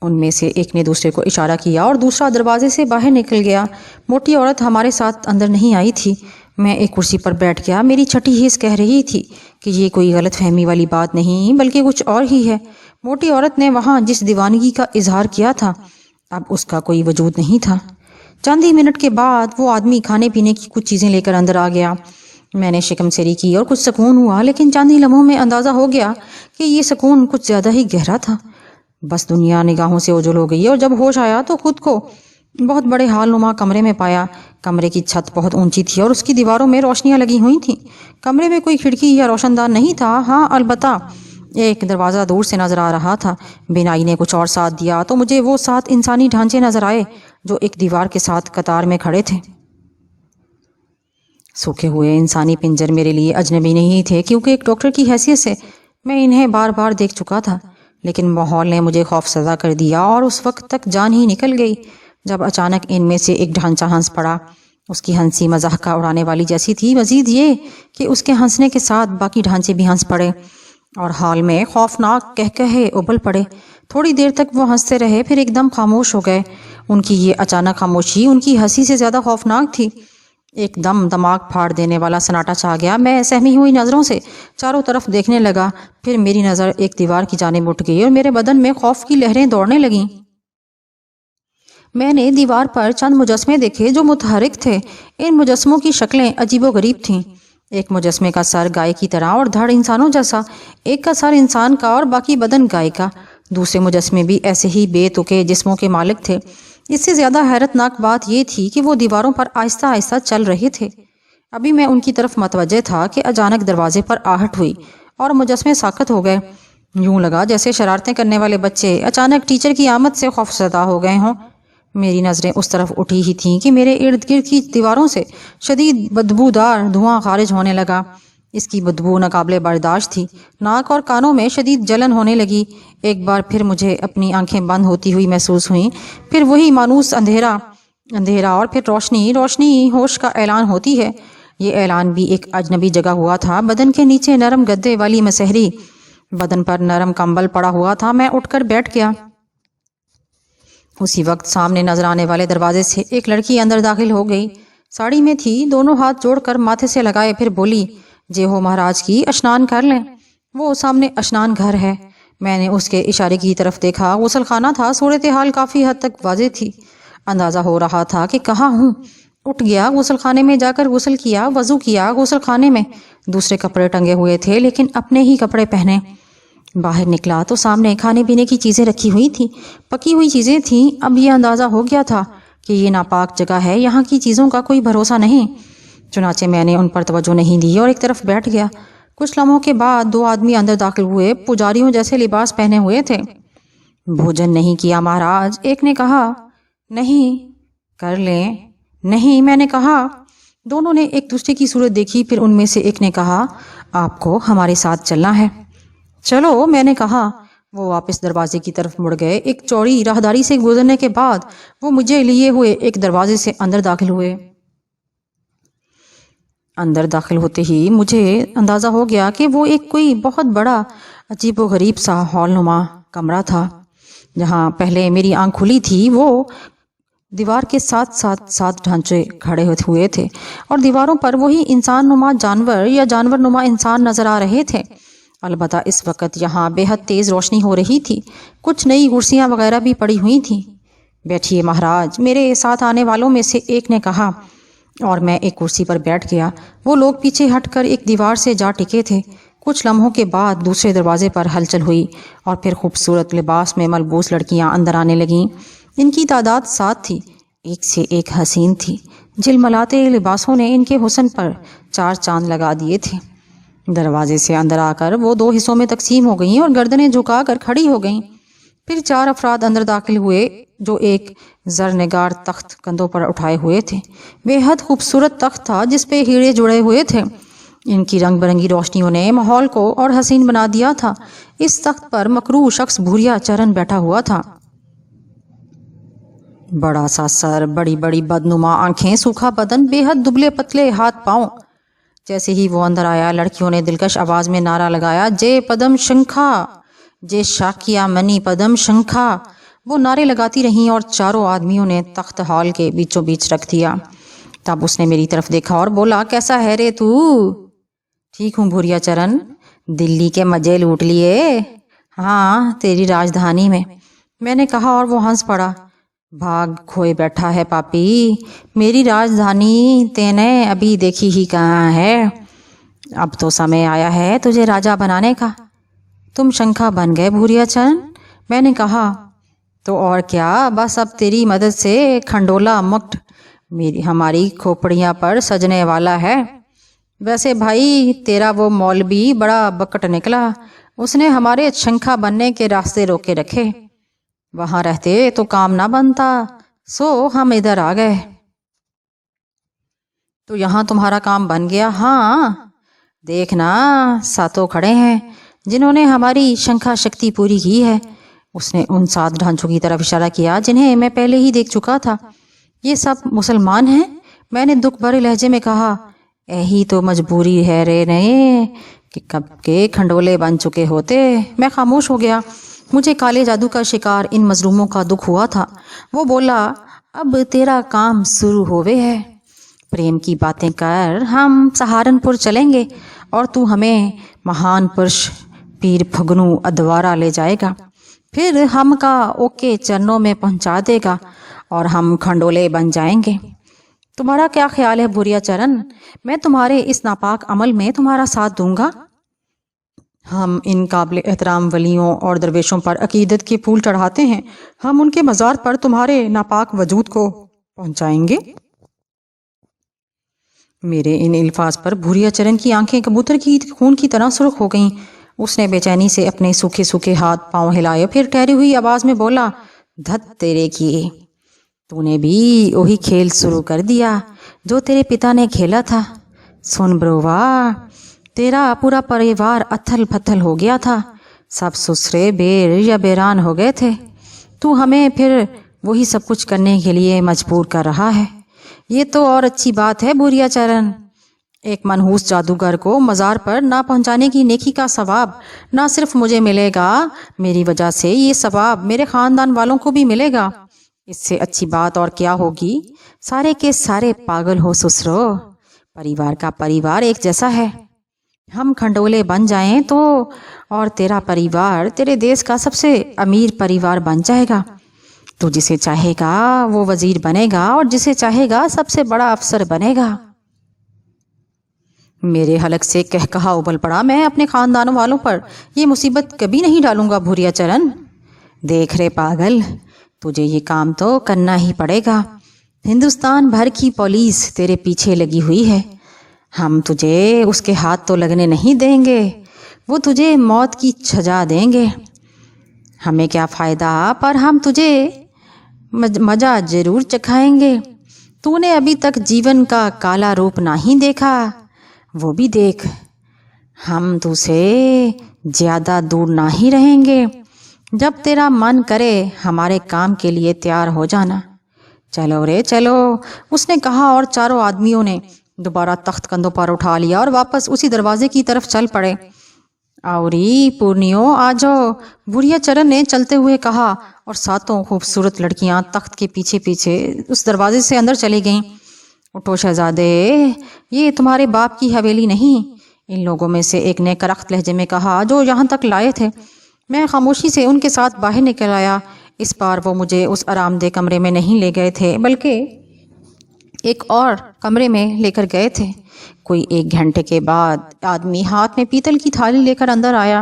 ان میں سے ایک نے دوسرے کو اشارہ کیا اور دوسرا دروازے سے باہر نکل گیا۔ موٹی عورت ہمارے ساتھ اندر نہیں آئی تھی۔ میں ایک کرسی پر بیٹھ گیا۔ میری چھٹی حس کہہ رہی تھی کہ یہ کوئی غلط فہمی والی بات نہیں بلکہ کچھ اور ہی ہے۔ موٹی عورت نے وہاں جس دیوانگی کا اظہار کیا تھا اب اس کا کوئی وجود نہیں تھا۔ چند ہی منٹ کے بعد وہ آدمی کھانے پینے کی کچھ چیزیں لے کر اندر آ گیا۔ میں نے شکم سیری کی اور کچھ سکون ہوا، لیکن چند ہی لمحوں میں اندازہ ہو گیا کہ یہ سکون کچھ زیادہ ہی گہرا تھا۔ بس دنیا نگاہوں سے اوجھل ہو گئی اور جب ہوش آیا تو خود کو بہت بڑے ہال نما کمرے میں پایا۔ کمرے کی چھت بہت اونچی تھی اور اس کی دیواروں میں روشنیاں لگی ہوئی تھیں۔ کمرے میں کوئی کھڑکی یا روشن دان نہیں تھا، ہاں البتہ ایک دروازہ دور سے نظر آ رہا تھا۔ بینائی نے کچھ اور ساتھ دیا تو مجھے وہ 7 انسانی ڈھانچے نظر آئے جو ایک دیوار کے ساتھ قطار میں کھڑے تھے۔ سوکھے ہوئے انسانی پنجر میرے لیے اجنبی نہیں تھے، کیونکہ ایک ڈاکٹر کی حیثیت سے میں انہیں بار بار دیکھ چکا تھا، لیکن ماحول نے مجھے خوف زدہ کر دیا اور اس وقت تک جان ہی نکل گئی جب اچانک ان میں سے ایک ڈھانچہ ہنس پڑا۔ اس کی ہنسی مضحکہ اڑانے والی جیسی تھی، مزید یہ کہ اس کے ہنسنے کے ساتھ باقی ڈھانچے بھی ہنس پڑے اور ہال میں خوفناک کہکہے ابل پڑے۔ تھوڑی دیر تک وہ ہنستے رہے، پھر ایک دم خاموش ہو گئے۔ ان کی یہ اچانک خاموشی ان کی ہنسی سے زیادہ خوفناک تھی۔ ایک دم دماغ پھاڑ دینے والا سناٹا چھا گیا۔ میں سہمی ہوئی نظروں سے چاروں طرف دیکھنے لگا، پھر میری نظر ایک دیوار کی جانب اٹھ گئی اور میرے بدن میں خوف کی لہریں دوڑنے لگیں۔ میں نے دیوار پر چند مجسمے دیکھے جو متحرک تھے۔ ان مجسموں کی شکلیں عجیب و غریب تھیں۔ ایک مجسمے کا سر گائے کی طرح اور دھڑ انسانوں جیسا، ایک کا سر انسان کا اور باقی بدن گائے کا۔ دوسرے مجسمے بھی ایسے ہی بے تکے جسموں کے مالک تھے۔ اس سے زیادہ حیرت ناک بات یہ تھی کہ وہ دیواروں پر آہستہ آہستہ چل رہے تھے۔ ابھی میں ان کی طرف متوجہ تھا کہ اچانک دروازے پر آہٹ ہوئی اور مجسمے ساکت ہو گئے۔ یوں لگا جیسے شرارتیں کرنے والے بچے اچانک ٹیچر کی آمد سے خوفزدہ ہو گئے ہوں۔ میری نظریں اس طرف اٹھی ہی تھیں کہ میرے ارد گرد کی دیواروں سے شدید بدبودار دھواں خارج ہونے لگا۔ اس کی بدبو ناقابل برداشت تھی۔ ناک اور کانوں میں شدید جلن ہونے لگی۔ ایک بار پھر مجھے اپنی آنکھیں بند ہوتی ہوئی محسوس ہوئیں، پھر وہی مانوس اندھیرا اور پھر روشنی ہوش کا اعلان ہوتی ہے۔ یہ اعلان بھی ایک اجنبی جگہ ہوا تھا۔ بدن کے نیچے نرم گدے والی مسہری، بدن پر نرم کمبل پڑا ہوا تھا۔ میں اٹھ کر بیٹھ گیا۔ اسی وقت سامنے نظر آنے والے دروازے سے ایک لڑکی اندر داخل ہو گئی۔ ساڑی میں تھی، دونوں ہاتھ جوڑ کر ماتھے سے لگائے، پھر بولی، جے ہو مہاراج کی اشنان کر لیں، وہ سامنے اشنان گھر ہے۔ میں نے اس کے اشارے کی طرف دیکھا۔ غسل خانہ تھا۔ صورتحال کافی حد تک واضح تھی۔ اندازہ ہو رہا تھا کہ کہاں ہوں۔ اٹھ گیا، غسل خانے میں جا کر غسل کیا، وضو کیا۔ غسل خانے میں دوسرے کپڑے ٹنگے ہوئے تھے لیکن اپنے ہی کپڑے پہنے۔ باہر نکلا تو سامنے کھانے پینے کی چیزیں رکھی ہوئی تھیں، پکی ہوئی چیزیں تھیں۔ اب یہ اندازہ ہو گیا تھا کہ یہ ناپاک جگہ ہے، یہاں کی چیزوں کا کوئی بھروسہ نہیں۔ چنانچہ میں نے ان پر توجہ نہیں دی اور ایک طرف بیٹھ گیا۔ کچھ لمحوں کے بعد دو آدمی اندر داخل ہوئے، پجاریوں جیسے لباس پہنے ہوئے تھے۔ بھوجن نہیں کیا مہاراج؟ ایک نے کہا۔ نہیں۔ کر لیں؟ نہیں، میں نے کہا۔ دونوں نے ایک دوسرے کی صورت دیکھی، پھر ان میں سے ایک نے کہا، آپ کو ہمارے ساتھ چلنا ہے۔ چلو، میں نے کہا۔ وہ واپس دروازے کی طرف مڑ گئے۔ ایک چوڑی راہداری سے گزرنے کے بعد وہ مجھے لیے ہوئے ایک دروازے سے اندر داخل ہوئے۔ اندر داخل ہوتے ہی مجھے اندازہ ہو گیا کہ وہ ایک کوئی بہت بڑا عجیب و غریب سا ہال نما کمرہ تھا۔ جہاں پہلے میری آنکھ کھلی تھی وہ دیوار کے ساتھ ڈھانچے کھڑے ہوئے تھے اور دیواروں پر وہی انسان نما جانور یا جانور نما انسان نظر آ رہے تھے۔ البتہ اس وقت یہاں بے حد تیز روشنی ہو رہی تھی۔ کچھ نئی کرسیاں وغیرہ بھی پڑی ہوئی تھیں۔ بیٹھیے مہاراج، میرے ساتھ آنے والوں میں سے ایک نے کہا، اور میں ایک کرسی پر بیٹھ گیا۔ وہ لوگ پیچھے ہٹ کر ایک دیوار سے جا ٹکے تھے۔ کچھ لمحوں کے بعد دوسرے دروازے پر ہلچل ہوئی اور پھر خوبصورت لباس میں ملبوس لڑکیاں اندر آنے لگیں۔ ان کی تعداد 7 تھی، ایک سے ایک حسین تھی۔ جھلملاتے لباسوں نے ان کے حسن پر 4 چاند لگا دیے تھے۔ دروازے سے اندر آ کر وہ 2 حصوں میں تقسیم ہو گئیں اور گردنیں جھکا کر کھڑی ہو گئیں۔ پھر 4 افراد اندر داخل ہوئے جو ایک زرنگار تخت کندھوں پر اٹھائے ہوئے تھے۔ بے حد خوبصورت تخت تھا جس پہ ہیرے جڑے ہوئے تھے۔ ان کی رنگ برنگی روشنیوں نے ماحول کو اور حسین بنا دیا تھا۔ اس تخت پر مکروہ شخص بھوریا چرن بیٹھا ہوا تھا۔ بڑا سا سر، بڑی بڑی بدنما آنکھیں، سوکھا بدن، بے حد دبلے پتلے ہاتھ پاؤں۔ جیسے ہی وہ اندر آیا، لڑکیوں نے دلکش آواز میں نعرہ لگایا، جے پدم شنکھا، جے شاکیا منی پدم شنکھا۔ وہ نعرے لگاتی رہیں اور چاروں آدمیوں نے تخت ہال کے بیچوں بیچ رکھ دیا۔ تب اس نے میری طرف دیکھا اور بولا، کیسا ہے رے تو؟ ٹھیک ہوں بھوریا چرن۔ دلی کے مزے لوٹ لیے؟ ہاں، تیری راجدھانی میں، میں نے کہا اور وہ ہنس پڑا۔ بھاگ کھوئے بیٹھا ہے پاپی، میری راجدھانی تینے ابھی دیکھی ہی کہاں ہے۔ اب تو سمے آیا ہے تجھے راجا بنانے کا۔ تم شنکھا بن گئے بھوریا چرن، میں نے کہا۔ تو اور کیا، بس اب تیری مدد سے کھنڈولا مکٹ ہماری کھوپڑیاں پر سجنے والا ہے۔ ویسے بھائی، تیرا وہ مولوی بڑا بکٹ نکلا، اس نے ہمارے شنکھا بننے کے راستے روکے رکھے۔ وہاں رہتے تو کام نہ بنتا، سو ہم ادھر آ گئے۔ تو یہاں تمہارا کام بن گیا؟ ہاں، دیکھنا 7 کھڑے ہیں جنہوں نے ہماری شنکھا شکتی پوری کی ہے۔ اس نے ان 7 ڈھانچوں کی طرف اشارہ کیا جنہیں میں پہلے ہی دیکھ چکا تھا۔ یہ سب مسلمان ہیں؟ میں نے دکھ بھرے لہجے میں کہا۔ یہی تو مجبوری ہے رے نہیں کہ کب کے کھنڈولے بن چکے ہوتے۔ میں خاموش ہو گیا۔ مجھے کالے جادو کا شکار ان مظلوموں کا دکھ ہوا تھا۔ وہ بولا، اب تیرا کام شروع ہوئے ہے۔ پریم کی باتیں کر، ہم سہارنپور چلیں گے اور تو ہمیں مہان پرش پیر پھگنو ادوارہ لے جائے گا، پھر ہم کا اوکے چرنوں میں پہنچا دے گا اور ہم کھنڈولے بن جائیں گے۔ تمہارا کیا خیال ہے بھوریا چرن؟ میں تمہارے اس ناپاک عمل میں تمہارا ساتھ دوں گا۔ ہم ان قابل احترام ولیوں اور درویشوں پر عقیدت کے پھول چڑھاتے ہیں، ہم ان کے مزار پر تمہارے ناپاک وجود کو پہنچائیں گے۔ میرے ان الفاظ پر بھوریا چرن کی آنکھیں کبوتر کی خون کی طرح سرخ ہو گئیں۔ اس نے بے چینی سے اپنے سوکھے سوکھے ہاتھ پاؤں ہلائے، پھر ٹھہری ہوئی آواز میں بولا، دھت تیرے کی، تو نے بھی وہی کھیل شروع کر دیا جو تیرے پتا نے کھیلا تھا۔ سن برووا، تیرا پورا پریوار اتھل پتھل ہو گیا تھا، سب سسرے بیر یا بیران ہو گئے تھے، تو ہمیں پھر وہی سب کچھ کرنے کے لیے مجبور کر رہا ہے۔ یہ تو اور اچھی بات ہے بھوریا چرن، ایک منحوس جادوگر کو مزار پر نہ پہنچانے کی نیکی کا ثواب نہ صرف مجھے ملے گا، میری وجہ سے یہ ثواب میرے خاندان والوں کو بھی ملے گا۔ اس سے اچھی بات اور کیا ہوگی؟ سارے کے سارے پاگل ہو سسرو، پریوار کا پریوار ایک جیسا ہے۔ ہم کھنڈولے بن جائیں تو اور تیرا پریوار تیرے دیس کا سب سے امیر پریوار بن جائے گا۔ تو جسے چاہے گا وہ وزیر بنے گا اور جسے چاہے گا سب سے بڑا افسر بنے گا۔ میرے حلق سے کہہ کہا ابل پڑا، میں اپنے خاندان والوں پر یہ مصیبت کبھی نہیں ڈالوں گا بھوریا چرن۔ دیکھ رے پاگل، تجھے یہ کام تو کرنا ہی پڑے گا، ہندوستان بھر کی پولیس تیرے پیچھے لگی ہوئی ہے، ہم تجھے اس کے ہاتھ تو لگنے نہیں دیں گے، وہ تجھے موت کی سزا دیں گے۔ ہمیں کیا فائدہ، پر ہم تجھے مزہ ضرور چکھائیں گے۔ تو نے ابھی تک جیون کا کالا روپ نہیں دیکھا، وہ بھی دیکھ۔ ہم تو سے زیادہ دور نہیں رہیں گے، جب تیرا من کرے ہمارے کام کے لیے تیار ہو جانا۔ چلو رے چلو، اس نے کہا، اور چاروں آدمیوں نے دوبارہ تخت کندھوں پر اٹھا لیا اور واپس اسی دروازے کی طرف چل پڑے۔ آوری پورنیو آ جاؤ، بھوریا چرن نے چلتے ہوئے کہا، اور ساتوں خوبصورت لڑکیاں تخت کے پیچھے پیچھے اس دروازے سے اندر چلی گئیں۔ اٹھو شہزادے، یہ تمہارے باپ کی حویلی نہیں، ان لوگوں میں سے ایک نے کرخت لہجے میں کہا جو یہاں تک لائے تھے۔ میں خاموشی سے ان کے ساتھ باہر نکل آیا۔ اس بار وہ مجھے اس آرام دہ کمرے میں نہیں لے گئے تھے، بلکہ ایک اور کمرے میں لے کر گئے تھے۔ کوئی 1 گھنٹے کے بعد آدمی ہاتھ میں پیتل کی تھالی لے کر اندر آیا۔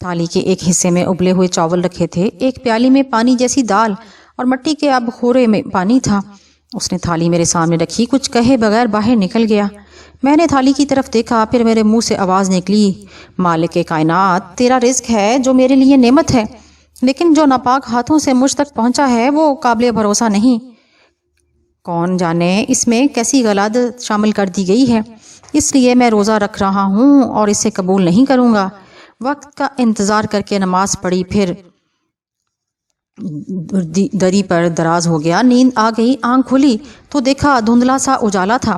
تھالی کے ایک حصے میں ابلے ہوئے چاول رکھے تھے، ایک پیالی میں پانی جیسی دال اور مٹی کے اب خورے میں پانی تھا۔ اس نے تھالی میرے سامنے رکھی، کچھ کہے بغیر باہر نکل گیا۔ میں نے تھالی کی طرف دیکھا، پھر میرے منہ سے آواز نکلی، مالک کائنات، تیرا رزق ہے جو میرے لیے نعمت ہے، لیکن جو ناپاک ہاتھوں سے مجھ تک پہنچا ہے وہ قابل بھروسہ نہیں۔ کون جانے اس میں کیسی غلاظت شامل کر دی گئی ہے، اس لیے میں روزہ رکھ رہا ہوں اور اسے قبول نہیں کروں گا۔ وقت کا انتظار کر کے نماز پڑھی، پھر دری پر دراز ہو گیا۔ نیند آ گئی، آنکھ کھلی تو دیکھا دھندلا سا اجالا تھا۔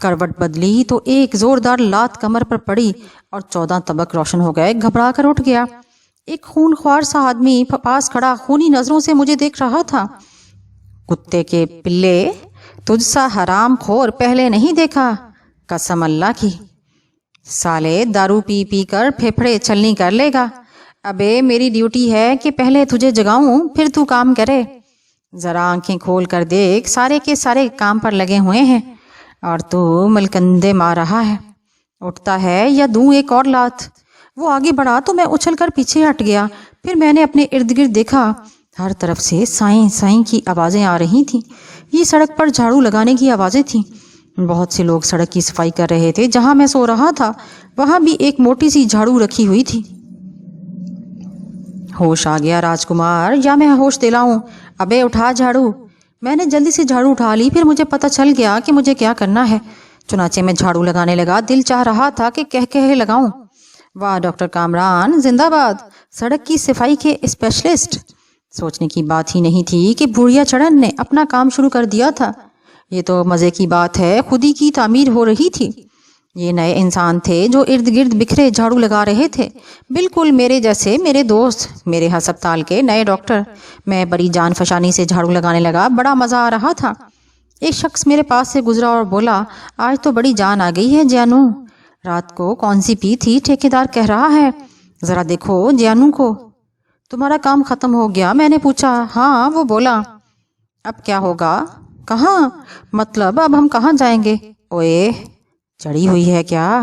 کروٹ بدلی تو ایک زوردار لات کمر پر پڑی اور 14 طبق روشن ہو گئے۔ گھبرا کر اٹھ گیا۔ ایک خون خوار سا آدمی پاس کھڑا خونی نظروں سے مجھے دیکھ رہا تھا۔ کتے کے پلے، تجھ سا حرام خور پہلے نہیں دیکھا، قسم اللہ کی۔ سالے دارو پی پی کر پھیپھڑے چھلنی کر لے گا۔ ابے میری ڈیوٹی ہے کہ پہلے تجھے جگاؤں پھر تو کام کرے۔ ذرا آنکھیں کھول کر دیکھ، سارے کے سارے کام پر لگے ہوئے ہیں اور تو ملکندے مار رہا ہے۔ اٹھتا ہے یا دوں ایک اور لات؟ وہ آگے بڑھا تو میں اچھل کر پیچھے ہٹ گیا۔ پھر میں نے اپنے ارد گرد دیکھا، ہر طرف سے سائیں سائیں کی آوازیں آ رہی تھیں۔ یہ سڑک پر جھاڑو لگانے کی آوازیں تھیں۔ بہت سے لوگ سڑک کی صفائی کر رہے تھے۔ جہاں میں سو رہا تھا وہاں بھی ایک موٹی سی جھاڑو رکھی ہوئی تھی۔ ہوش آ گیا راجکمار، یا میں ہوش دلاؤں؟ ابے اٹھا جھاڑو۔ میں نے جلدی سے جھاڑو اٹھا لی، پھر مجھے پتہ چل گیا کہ مجھے کیا کرنا ہے۔ چنانچہ میں جھاڑو لگانے لگا۔ دل چاہ رہا تھا کہ کہہ لگاؤں، واہ ڈاکٹر کامران زندہ باد، سڑک کی صفائی کے اسپیشلسٹ۔ سوچنے کی بات ہی نہیں تھی کہ بھوریا چرن نے اپنا کام شروع کر دیا تھا۔ یہ تو مزے کی بات ہے، خود ہی کی تعمیر ہو رہی تھی۔ یہ نئے انسان تھے جو ارد گرد بکھرے جھاڑو لگا رہے تھے، بالکل میرے جیسے، میرے دوست، میرے ہسپتال کے نئے ڈاکٹر۔ میں بڑی جان فشانی سے جھاڑو لگانے لگا، بڑا مزہ آ رہا تھا۔ ایک شخص میرے پاس سے گزرا اور بولا، آج تو بڑی جان آ گئی ہے جیانو، رات کو کون سی پی تھی ٹھیکیدار کہہ رہا ہے، ذرا دیکھو جیانو کو۔ تمہارا کام ختم ہو گیا؟ میں نے پوچھا۔ ہاں، وہ بولا۔ اب کیا ہوگا؟ کہاں؟ مطلب اب ہم کہاں جائیں گے؟ اوئے چڑھی ہوئی ہے کیا؟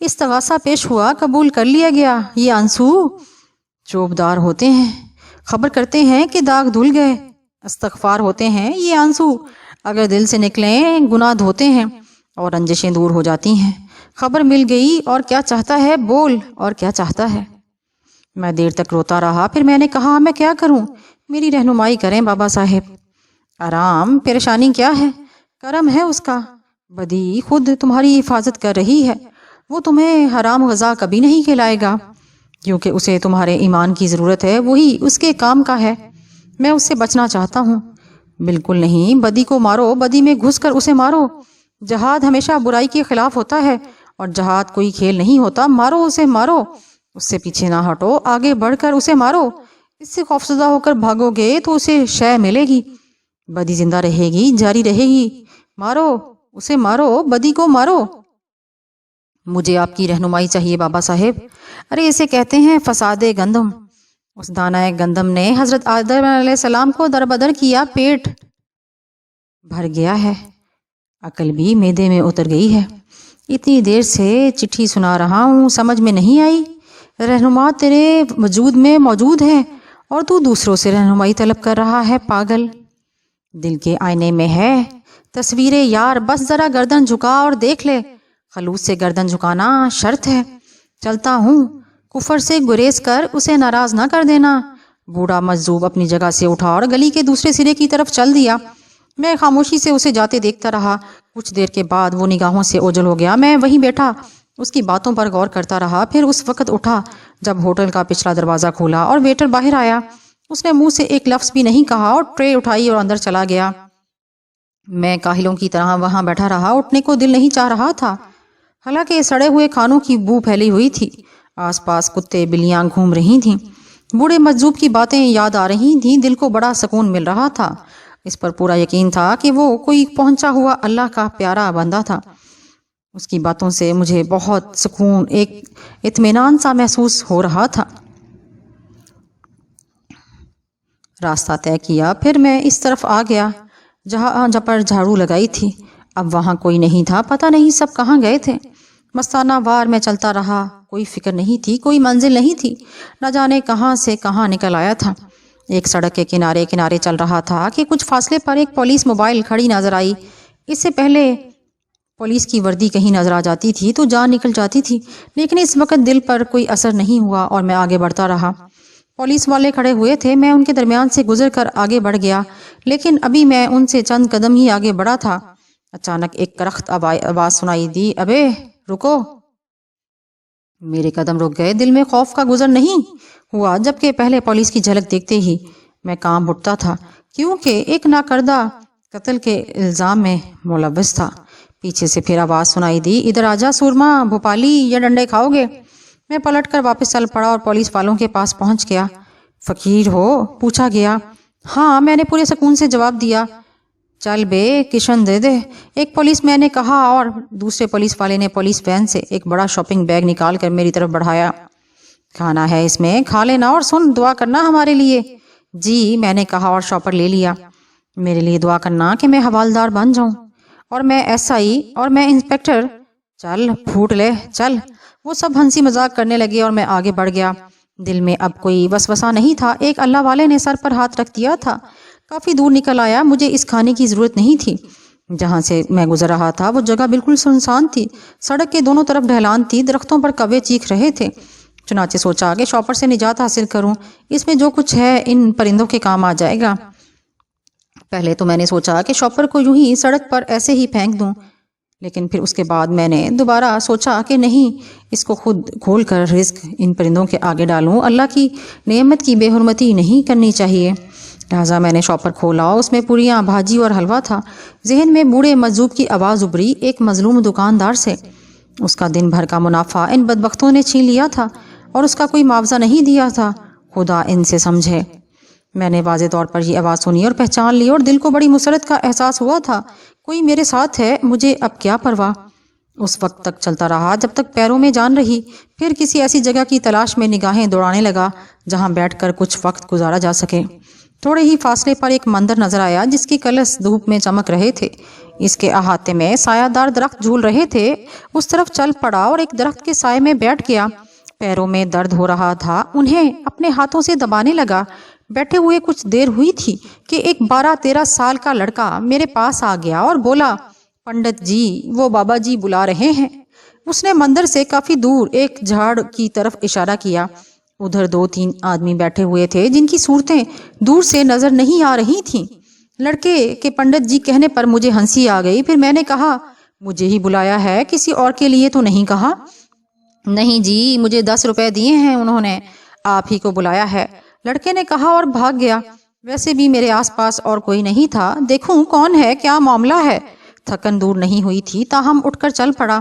استغاثہ پیش ہوا، قبول کر لیا گیا۔ یہ آنسو چوبدار ہوتے ہیں، خبر کرتے ہیں کہ داغ دھل گئے۔ استغفار ہوتے ہیں یہ آنسو، اگر دل سے نکلیں گناہ دھوتے ہیں اور رنجشیں دور ہو جاتی ہیں۔ خبر مل گئی، اور کیا چاہتا ہے بول، اور کیا چاہتا ہے۔ میں دیر تک روتا رہا، پھر میں نے کہا میں کیا کروں، میری رہنمائی کریں بابا صاحب۔ آرام، پریشانی کیا ہے، کرم ہے اس کا، بدی خود تمہاری حفاظت کر رہی ہے، وہ تمہیں حرام غذا کبھی نہیں کھلائے گا، کیونکہ اسے تمہارے ایمان کی ضرورت ہے، وہی اس کے کام کا ہے۔ میں اس سے بچنا چاہتا ہوں۔ بالکل نہیں، بدی کو مارو، بدی میں گھس کر اسے مارو۔ جہاد ہمیشہ برائی کے خلاف ہوتا ہے، اور جہاد کوئی کھیل نہیں ہوتا۔ مارو اسے، مارو، اس سے پیچھے نہ ہٹو، آگے بڑھ کر اسے مارو۔ اس سے خوفزدہ ہو کر بھاگو گے تو اسے شے ملے گی، بدی زندہ رہے گی، جاری رہے گی۔ مارو اسے، مارو، بدی کو مارو۔ مجھے آپ کی رہنمائی چاہیے بابا صاحب۔ ارے اسے کہتے ہیں فساد گندم۔ اس دانہ گندم نے حضرت آدم علیہ السلام کو دربدر کیا، پیٹ بھر گیا ہے، عقل بھی معدے میں اتر گئی ہے۔ اتنی دیر سے چٹھی سنا رہا ہوں، سمجھ میں نہیں آئی؟ رہنما تیرے وجود میں موجود ہے اور تو دوسروں سے رہنمائی طلب کر رہا ہے، پاگل۔ دل کے آئینے میں ہے تصویر یار، بس ذرا گردن جھکا اور دیکھ لے۔ خلوص سے گردن جھکانا شرط ہے۔ چلتا ہوں، کفر سے گریز کر اسے ناراض نہ کر دینا۔ بوڑھا مجذوب اپنی جگہ سے اٹھا اور گلی کے دوسرے سرے کی طرف چل دیا۔ میں خاموشی سے اسے جاتے دیکھتا رہا۔ کچھ دیر کے بعد وہ نگاہوں سے اوجھل ہو گیا۔ میں وہیں بیٹھا اس کی باتوں پر غور کرتا رہا۔ پھر اس وقت اٹھا جب ہوٹل کا پچھلا دروازہ کھولا اور ویٹر باہر آیا۔ اس نے منہ سے ایک لفظ بھی نہیں کہا اور ٹرے اٹھائی اور اندر چلا گیا۔ میں کاہلوں کی طرح وہاں بیٹھا رہا، اٹھنے کو دل نہیں چاہ رہا تھا، حالانکہ سڑے ہوئے کھانوں کی بو پھیلی ہوئی تھی۔ آس پاس کتے بلیاں گھوم رہی تھیں، بوڑھے مجذوب کی باتیں یاد آ رہی تھیں، دل کو بڑا سکون مل رہا تھا۔ اس پر پورا یقین تھا کہ وہ کوئی پہنچا ہوا اللہ کا پیارا بندہ تھا۔ اس کی باتوں سے مجھے بہت سکون، ایک اطمینان سا محسوس ہو رہا تھا۔ راستہ طے کیا، پھر میں اس طرف آ گیا جہاں پر جھاڑو لگائی تھی۔ اب وہاں کوئی نہیں تھا، پتہ نہیں سب کہاں گئے تھے۔ مستانہ وار میں چلتا رہا، کوئی فکر نہیں تھی، کوئی منزل نہیں تھی، نہ جانے کہاں سے کہاں نکل آیا تھا۔ ایک سڑک کے کنارے کنارے چل رہا تھا کہ کچھ فاصلے پر ایک پولیس موبائل کھڑی نظر آئی۔ اس سے پہلے پولیس کی وردی کہیں نظر آ جاتی تھی تو جان نکل جاتی تھی، لیکن اس وقت دل پر کوئی اثر نہیں ہوا اور میں آگے بڑھتا رہا۔ پولیس والے کھڑے ہوئے تھے، میں ان کے درمیان سے گزر کر آگے بڑھ گیا، لیکن ابھی میں ان سے چند قدم ہی آگے بڑھا تھا، اچانک ایک کرخت آواز سنائی دی، ابے رکو۔ میرے قدم رک گئے، دل میں خوف کا گزر نہیں ہوا، جبکہ پہلے پولیس کی جھلک دیکھتے ہی میں کانپ اٹھتا تھا، کیونکہ ایک ناکردہ قتل کے الزام میں ملوث تھا۔ پیچھے سے پھر آواز سنائی دی، ادھر آجا سورما، بھوپالی، یا ڈنڈے کھاؤ گے؟ میں پلٹ کر واپس چل پڑا اور پولیس والوں کے پاس پہنچ گیا۔ فقیر ہو؟ پوچھا گیا۔ ہاں، میں نے پورے سکون سے جواب دیا۔ چل بے، کشن دے دے، ایک پولیس مین نے کہا، اور دوسرے پولیس والے نے پولیس وین سے ایک بڑا شاپنگ بیگ نکال کر میری طرف بڑھایا۔ کھانا ہے اس میں، کھا لینا، اور سن، دعا کرنا ہمارے لیے۔ جی، میں نے کہا اور شاپر لے لیا۔ میرے لیے دعا کرنا کہ میں حوالدار بن جاؤں، اور میں SI، اور میں انسپیکٹر۔ چل پھوٹ لے، چل۔ وہ سب ہنسی مذاق کرنے لگے اور میں آگے بڑھ گیا۔ دل میں اب کوئی وسوسہ نہیں تھا، ایک اللہ والے نے سر پر ہاتھ رکھ دیا تھا۔ کافی دور نکل آیا، مجھے اس کھانے کی ضرورت نہیں تھی۔ جہاں سے میں گزر رہا تھا وہ جگہ بالکل سنسان تھی، سڑک کے دونوں طرف ڈھلان تھی، درختوں پر کوے چیخ رہے تھے۔ چنانچہ سوچا کہ شاپر سے نجات حاصل کروں، اس میں جو کچھ ہے ان پرندوں کے کام آ جائے گا۔ پہلے تو میں نے سوچا کہ شاپر کو یوں ہی سڑک پر ایسے ہی پھینک دوں، لیکن پھر اس کے بعد میں نے دوبارہ سوچا کہ نہیں، اس کو خود کھول کر رزق ان پرندوں کے آگے ڈالوں، اللہ کی نعمت کی بے حرمتی نہیں کرنی چاہیے۔ لہٰذا میں نے شاپر کھولا، اس میں پوریاں، بھاجی اور حلوہ تھا۔ ذہن میں بوڑھے مجذوب کی آواز ابری، ایک مظلوم دکاندار سے۔ اس کا دن بھر کا منافع ان بدبختوں نے چھین لیا تھا اور اس کا کوئی معاوضہ نہیں دیا تھا، خدا ان سے سمجھے۔ میں نے واضح طور پر یہ آواز سنی اور پہچان لی، اور دل کو بڑی مسرت کا احساس ہوا تھا، کوئی میرے ساتھ ہے، مجھے اب کیا پرواہ۔ اس وقت تک چلتا رہا جب تک پیروں میں جان رہی، پھر کسی ایسی جگہ کی تلاش میں نگاہیں دوڑانے لگا جہاں بیٹھ کر کچھ وقت گزارا جا سکے۔ تھوڑے ہی فاصلے پر ایک مندر نظر آیا جس کی کلش دھوپ میں چمک رہے تھے۔ اس کے احاطے میں سایہ دار درخت جھول رہے تھے، اس طرف چل پڑا اور ایک درخت کے سائے میں بیٹھ گیا۔ پیروں میں درد ہو رہا تھا، انہیں اپنے ہاتھوں سے دبانے لگا۔ بیٹھے ہوئے کچھ دیر ہوئی تھی کہ ایک 12-13 سال کا لڑکا میرے پاس آ گیا اور بولا، پنڈت جی، وہ بابا جی بلا رہے ہیں۔ اس نے مندر سے کافی دور ایک جھاڑ کی طرف اشارہ کیا۔ ادھر 2-3 آدمی بیٹھے ہوئے تھے جن کی صورتیں دور سے نظر نہیں آ رہی تھیں۔ لڑکے کے پنڈت جی کہنے پر مجھے ہنسی آ گئی۔ پھر میں نے کہا، مجھے ہی بلایا ہے، کسی اور کے لیے تو نہیں کہا؟ نہیں جی، مجھے 10 روپے دیے ہیں انہوں نے، آپ ہی کو بلایا ہے، لڑکے نے کہا اور بھاگ گیا۔ ویسے بھی میرے آس پاس اور کوئی نہیں تھا، دیکھوں کون ہے، کیا معاملہ ہے۔ تھکن دور نہیں ہوئی تھی، تاہم اٹھ کر چل پڑا۔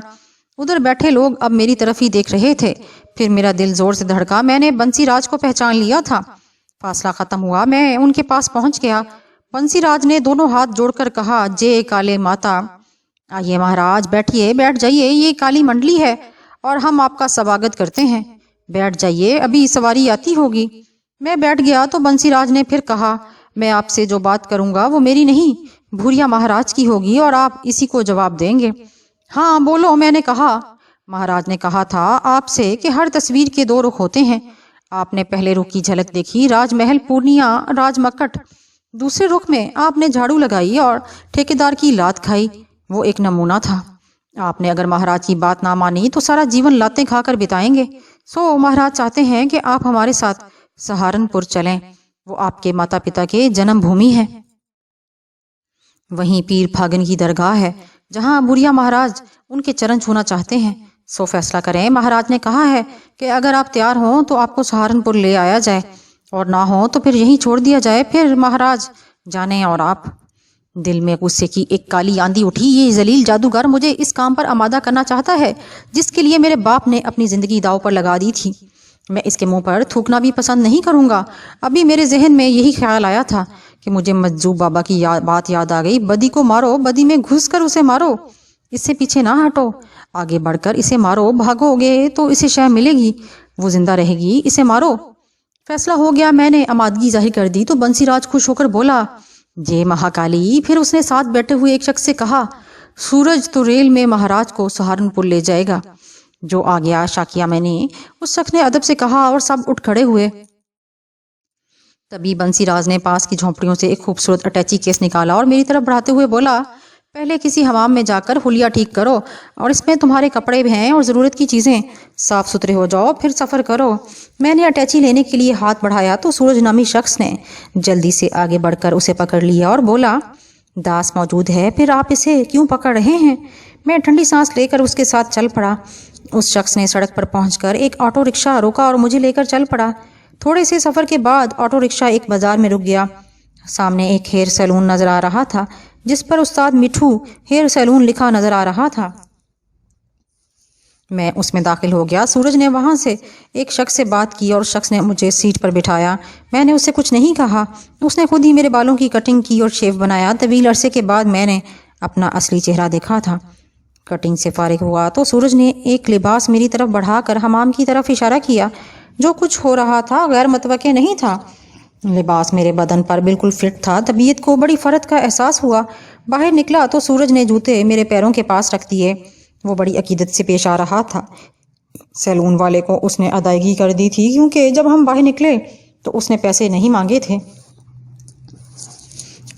ادھر بیٹھے لوگ اب میری طرف ہی دیکھ رہے تھے۔ پھر میرا دل زور سے دھڑکا، میں نے بنسی راج کو پہچان لیا تھا۔ فاصلہ ختم ہوا، میں ان کے پاس پہنچ گیا۔ بنسی راج نے دونوں ہاتھ جوڑ کر کہا، جے کالے ماتا، آئیے مہاراج، بیٹھیے، بیٹھ جائیے، یہ کالی منڈلی ہے اور ہم آپ کا سواگت کرتے ہیں۔ بیٹھ جائیے، ابھی سواری آتی ہوگی۔ میں بیٹھ گیا تو بنسی راج نے پھر کہا، میں آپ سے جو بات کروں گا وہ میری نہیں، بھوریا مہاراج کی ہوگی اور آپ اسی کو جواب دیں گے۔ ہاں بولو، میں نے کہا۔ مہاراج نے کہا تھا آپ سے کہ ہر تصویر کے 2 رخ ہوتے ہیں۔ آپ نے پہلے رخ کی جھلک دیکھی، راج محل پورنیا راج مکٹ۔ دوسرے رخ میں آپ نے جھاڑو لگائی اور ٹھیکیدار کی لات کھائی، وہ ایک نمونہ تھا۔ آپ نے اگر مہاراج کی بات نہ مانی تو سارا جیون لاتیں کھا کر بتائیں گے۔ سو مہاراج چاہتے ہیں کہ آپ ہمارے ساتھ سہارنپور چلیں، وہ آپ کے ماتا پتا کے جنم بھومی ہے۔ وہیں پیر پھاگن کی درگاہ ہے جہاں بھوریا مہاراج ان کے چرن چھونا چاہتے ہیں۔ سو فیصلہ کریں۔ مہاراج نے کہا ہے کہ اگر آپ تیار ہوں تو آپ کو سہارنپور لے آیا جائے، اور نہ ہو تو پھر یہیں چھوڑ دیا جائے۔ پھر مہاراج جانے اور آپ۔ دل میں غصے کی ایک کالی آندھی اٹھی۔ یہ ذلیل جادوگر مجھے اس کام پر آمادہ کرنا چاہتا ہے جس کے لیے میرے باپ نے اپنی زندگی داؤ پر لگا دی تھی۔ میں اس کے منہ پر تھوکنا بھی پسند نہیں کروں گا۔ ابھی میرے ذہن میں یہی خیال آیا تھا کہ مجھے مجذوب بابا کی بات یاد آ گئی، بدی کو مارو، بدی میں گھس کر اسے مارو، اس سے پیچھے نہ ہٹو، آگے بڑھ کر اسے مارو، بھاگو گے تو اسے شے ملے گی، وہ زندہ رہے گی، اسے مارو۔ فیصلہ ہو گیا۔ میں نے آمادگی ظاہر کر دی تو بنسی راج خوش ہو کر بولا، جے مہاکالی۔ پھر اس نے ساتھ بیٹھے ہوئے ایک شخص سے کہا، سورج تو ریل میں مہاراج کو سہارنپور لے جائے گا۔ جو آ گیا شاکیا میں نے، اس شخص نے ادب سے کہا اور سب اٹھ کھڑے ہوئے۔ تبھی بنسی راج نے پاس کی جھونپڑیوں سے ایک خوبصورت اٹیچی کیس نکالا اور میری طرف بڑھاتے ہوئے بولا، پہلے کسی حمام میں جا کر حلیہ ٹھیک کرو اور اس میں تمہارے کپڑے بھی ہیں اور ضرورت کی چیزیں، صاف ستھرے ہو جاؤ، پھر سفر کرو۔ میں نے اٹیچی لینے کے لیے ہاتھ بڑھایا تو سورج نامی شخص نے جلدی سے آگے بڑھ کر اسے پکڑ لیا اور بولا، داس موجود ہے، پھر آپ اسے کیوں پکڑ رہے ہیں؟ میں ٹھنڈی سانس لے کر اس کے ساتھ چل پڑا۔ اس شخص نے سڑک پر پہنچ کر ایک آٹو رکشہ روکا اور مجھے لے کر چل پڑا۔ تھوڑے سے سفر کے بعد آٹو رکشہ ایک بازار میں رک گیا۔ سامنے ایک ہیئر سیلون نظر آ رہا تھا جس پر استاد مٹھو ہیئر سیلون لکھا نظر آ رہا تھا۔ میں اس میں داخل ہو گیا۔ سورج نے وہاں سے ایک شخص سے بات کی اور اس شخص نے مجھے سیٹ پر بٹھایا۔ میں نے اس سے کچھ نہیں کہا۔ اس نے خود ہی میرے بالوں کی کٹنگ کی اور شیو بنایا۔ طویل عرصے کے بعد میں نے اپنا اصلی چہرہ دیکھا تھا۔ کٹنگ سے فارغ ہوا تو سورج نے ایک لباس میری طرف بڑھا کر حمام کی طرف اشارہ کیا۔ جو کچھ ہو رہا تھا غیر متوقع نہیں تھا۔ لباس میرے بدن پر بالکل فٹ تھا۔ طبیعت کو بڑی فرحت کا احساس ہوا۔ باہر نکلا تو سورج نے جوتے میرے پیروں کے پاس رکھ دیے۔ وہ بڑی عقیدت سے پیش آ رہا تھا۔ سیلون والے کو اس نے ادائیگی کر دی تھی کیونکہ جب ہم باہر نکلے تو اس نے پیسے نہیں مانگے تھے۔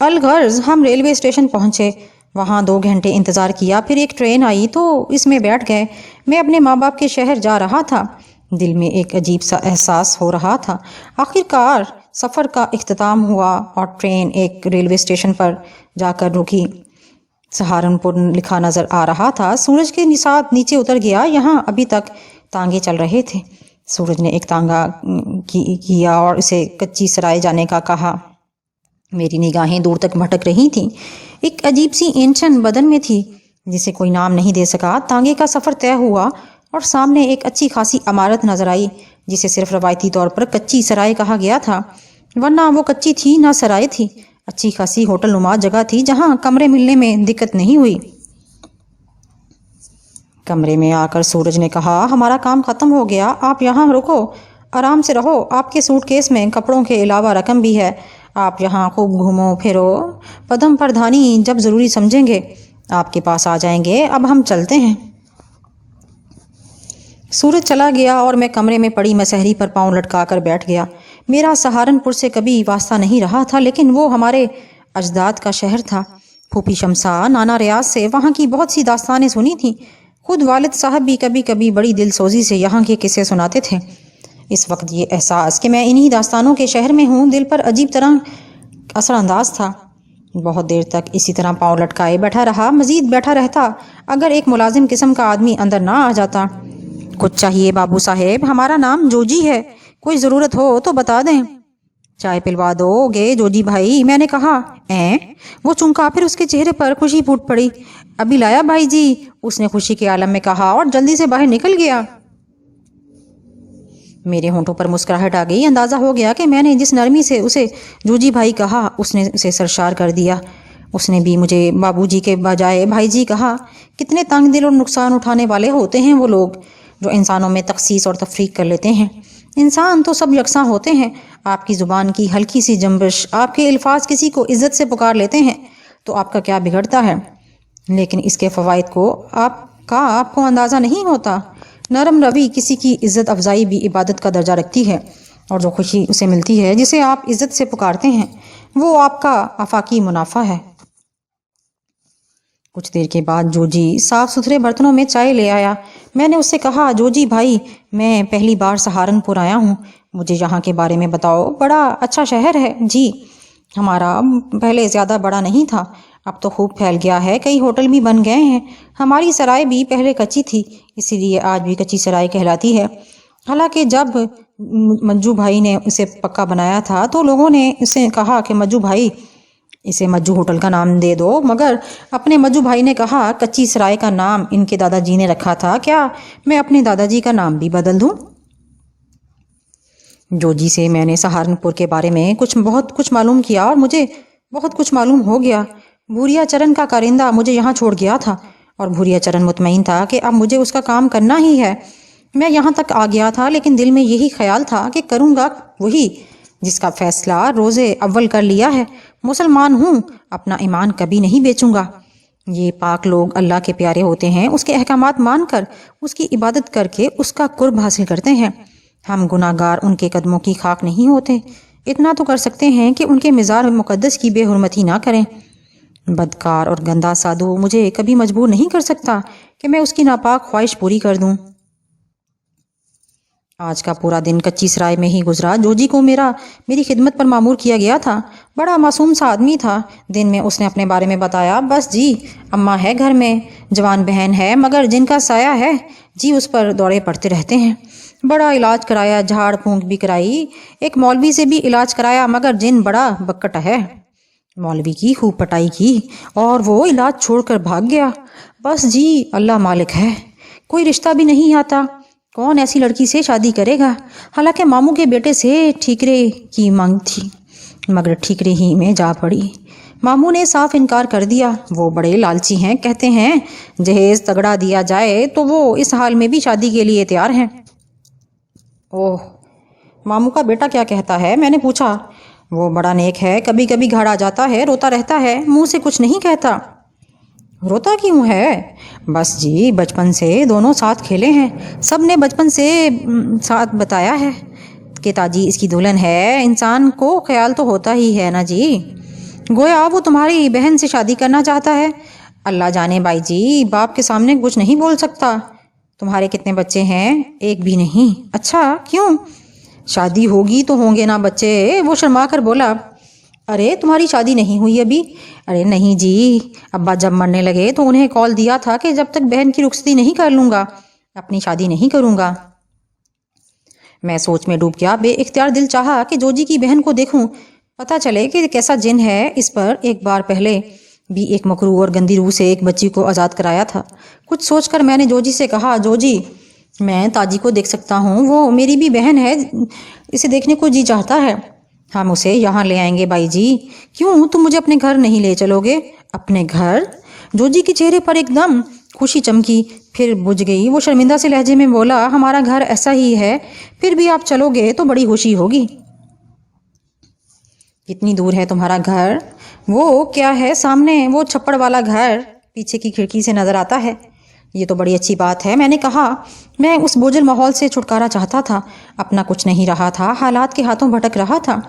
الغرض ہم ریلوے اسٹیشن پہنچے۔ وہاں 2 گھنٹے انتظار کیا۔ پھر ایک ٹرین آئی تو اس میں بیٹھ گئے۔ میں اپنے ماں باپ کے شہر جا رہا تھا۔ دل میں ایک عجیب سا احساس ہو رہا تھا۔ آخر کار سفر کا اختتام ہوا اور ٹرین ایک ریلوے اسٹیشن پر جا کر رکی۔ سہارنپور لکھا نظر آ رہا تھا۔ سورج کے ساتھ نیچے اتر گیا۔ یہاں ابھی تک تانگے چل رہے تھے۔ سورج نے ایک تانگا کیا اور اسے کچی سرائے جانے کا کہا۔ میری نگاہیں دور تک بھٹک رہی تھیں۔ ایک عجیب سی اینچن بدن میں تھی جسے کوئی نام نہیں دے سکا۔ تانگے کا سفر طے ہوا اور سامنے ایک اچھی خاصی عمارت نظر آئی جسے صرف روایتی طور پر کچی سرائے کہا گیا تھا، ورنہ وہ کچی تھی نہ سرائے تھی۔ اچھی خاصی ہوٹل نما جگہ تھی جہاں کمرے ملنے میں دقت نہیں ہوئی۔ کمرے میں آ کر سورج نے کہا، ہمارا کام ختم ہو گیا، آپ یہاں رکو، آرام سے رہو، آپ کے سوٹ کیس میں کپڑوں کے علاوہ رقم بھی ہے، آپ یہاں خوب گھومو پھرو، پدم پردھانی جب ضروری سمجھیں گے آپ کے پاس آ جائیں گے، اب ہم چلتے ہیں۔ سورج چلا گیا اور میں کمرے میں پڑی مسحری پر پاؤں لٹکا کر بیٹھ گیا۔ میرا سہارنپور سے کبھی واسطہ نہیں رہا تھا، لیکن وہ ہمارے اجداد کا شہر تھا۔ پھوپھی شمسا، نانا ریاض سے وہاں کی بہت سی داستانیں سنی تھیں۔ خود والد صاحب بھی کبھی کبھی بڑی دل سوزی سے یہاں کے قصے سناتے تھے۔ اس وقت یہ احساس کہ میں انہی داستانوں کے شہر میں ہوں دل پر عجیب طرح اثر انداز تھا۔ بہت دیر تک اسی طرح پاؤں لٹکائے بیٹھا رہا، مزید بیٹھا رہتا اگر ایک ملازم قسم کا آدمی اندر نہ آ جاتا۔ کچھ چاہیے بابو صاحب؟ ہمارا نام جوجی ہے، کوئی ضرورت ہو تو بتا دیں۔ چائے پلوا دو گے جوجی بھائی؟ میں نے کہا۔ وہ چونکا، پھر اس کے چہرے پر خوشی پھوٹ پڑی۔ ابھی لایا بھائی جی، اس نے خوشی کے عالم میں کہا اور جلدی سے باہر نکل گیا۔ میرے ہونٹوں پر مسکراہٹ آ گئی۔ اندازہ ہو گیا کہ میں نے جس نرمی سے اسے جوجی بھائی کہا اس نے اسے سرشار کر دیا۔ اس نے بھی مجھے بابو جی کے بجائے بھائی جی کہا۔ کتنے تنگ دل اور نقصان اٹھانے والے ہوتے ہیں وہ لوگ جو انسانوں میں تخصیص اور تفریق کر لیتے ہیں۔ انسان تو سب یکساں ہوتے ہیں۔ آپ کی زبان کی ہلکی سی جنبش، آپ کے الفاظ کسی کو عزت سے پکار لیتے ہیں تو آپ کا کیا بگڑتا ہے، لیکن اس کے فوائد کو آپ کو اندازہ نہیں ہوتا۔ نرم روی کسی کی عزت افزائی بھی عبادت کا درجہ رکھتی ہے، اور جو خوشی اسے ملتی ہے جسے آپ عزت سے پکارتے ہیں وہ آپ کا آفاقی منافع ہے۔ کچھ دیر کے بعد جوجی صاف ستھرے برتنوں میں چائے لے آیا۔ میں نے اس سے کہا، جوجی بھائی میں پہلی بار سہارنپور آیا ہوں، مجھے یہاں کے بارے میں بتاؤ۔ بڑا اچھا شہر ہے جی، ہمارا پہلے زیادہ بڑا نہیں تھا، اب تو خوب پھیل گیا ہے، کئی ہوٹل بھی بن گئے ہیں۔ ہماری سرائے بھی پہلے کچی تھی، اسی لیے آج بھی کچی سرائے کہلاتی ہے۔ حالانکہ جب مجو بھائی نے اسے پکا بنایا تھا تو لوگوں نے اسے کہا کہ مجو بھائی اسے مجو ہوٹل کا نام دے دو، مگر اپنے مجو بھائی نے کہا کچی سرائے کا نام ان کے دادا جی نے رکھا تھا، کیا میں اپنے دادا جی کا نام بھی بدل دوں؟ جوجی سے میں نے سہارنپور کے بارے میں بہت کچھ معلوم کیا اور مجھے بہت کچھ معلوم ہو گیا۔ بھوریا چرن کا کارندہ مجھے یہاں چھوڑ گیا تھا اور بھوریا چرن مطمئن تھا کہ اب مجھے اس کا کام کرنا ہی ہے۔ میں یہاں تک آ گیا تھا لیکن دل میں یہی خیال تھا کہ کروں گا وہی جس کا فیصلہ روزے اول کر لیا ہے۔ مسلمان ہوں، اپنا ایمان کبھی نہیں بیچوں گا۔ یہ پاک لوگ اللہ کے پیارے ہوتے ہیں، اس کے احکامات مان کر اس کی عبادت کر کے اس کا قرب حاصل کرتے ہیں۔ ہم گناہ گار ان کے قدموں کی خاک نہیں ہوتے، اتنا تو کر سکتے ہیں کہ ان کے مزار مقدس کی بے حرمتی نہ کریں۔ بدکار اور گندا سادھو مجھے کبھی مجبور نہیں کر سکتا کہ میں اس کی ناپاک خواہش پوری کر دوں۔ آج کا پورا دن کچی سرائے میں ہی گزرا۔ جوجی کو میری خدمت پر مامور کیا گیا تھا۔ بڑا معصوم سا آدمی تھا۔ دن میں اس نے اپنے بارے میں بتایا، بس جی اماں ہے گھر میں، جوان بہن ہے مگر جن کا سایہ ہے جی اس پر دورے پڑتے رہتے ہیں۔ بڑا علاج کرایا، جھاڑ پھونک بھی کرائی، ایک مولوی سے بھی علاج کرایا مگر جن بڑا بکٹ ہے۔ مولوی کی خوب پٹائی کی اور وہ علاج چھوڑ کر بھاگ گیا۔ بس جی اللہ مالک ہے، کوئی رشتہ بھی نہیں آتا، کون ایسی لڑکی سے شادی کرے گا؟ حالانکہ ماموں کے بیٹے سے ٹھیکرے کی مانگ تھی مگر ٹھیکرے ہی میں جا پڑی۔ ماموں نے صاف انکار کر دیا، وہ بڑے لالچی ہیں، کہتے ہیں جہیز تگڑا دیا جائے تو وہ اس حال میں بھی شادی کے لیے تیار ہیں۔ اوہ، ماموں کا بیٹا کیا کہتا ہے؟ میں نے پوچھا۔ وہ بڑا نیک ہے، کبھی کبھی گھر آ جاتا ہے، روتا رہتا ہے، منہ سے کچھ نہیں کہتا۔ روتا کیوں ہے؟ بس جی بچپن سے دونوں ساتھ کھیلے ہیں، سب نے بچپن سے ساتھ بتایا ہے کہ تاجی اس کی دلہن ہے، انسان کو خیال تو ہوتا ہی ہے نا جی۔ گویا وہ تمہاری بہن سے شادی کرنا چاہتا ہے۔ اللہ جانے بائی جی، باپ کے سامنے کچھ نہیں بول سکتا۔ تمہارے کتنے بچے ہیں؟ ایک بھی نہیں۔ اچھا، کیوں؟ شادی ہوگی تو ہوں گے نا بچے، وہ شرما کر بولا۔ ارے تمہاری شادی نہیں ہوئی ابھی؟ ارے نہیں جی، ابا جب مرنے لگے تو انہیں کال دیا تھا کہ جب تک بہن کی رخصتی نہیں کر لوں گا اپنی شادی نہیں کروں گا۔ میں سوچ میں ڈوب گیا، بے اختیار دل چاہا کہ جوجی کی بہن کو دیکھوں، پتہ چلے کہ کیسا جن ہے۔ اس پر ایک بار پہلے بھی ایک مکروہ اور گندی روح سے ایک بچی کو آزاد کرایا تھا۔ کچھ سوچ کر میں نے جوجی سے کہا، جوجی میں تاجی کو دیکھ سکتا ہوں، وہ میری بھی بہن ہے، اسے دیکھنے کو جی چاہتا ہے۔ ہم اسے یہاں لے آئیں گے بائی جی۔ کیوں، تم مجھے اپنے گھر نہیں لے چلو گے؟ اپنے گھر؟ جوجی کے چہرے پر ایک دم خوشی چمکی، پھر بجھ گئی۔ وہ شرمندہ سے لہجے میں بولا، ہمارا گھر ایسا ہی ہے، پھر بھی آپ چلو گے تو بڑی خوشی ہوگی۔ کتنی دور ہے تمہارا گھر؟ وہ کیا ہے سامنے، وہ چھپڑ والا گھر۔ پیچھے کی کھڑکی سے نظر آتا ہے۔ یہ تو بڑی اچھی بات ہے، میں نے کہا۔ میں اس بوجھل ماحول سے چھٹکارا چاہتا تھا، اپنا کچھ نہیں رہا تھا، حالات کے ہاتھوں بھٹک رہا تھا۔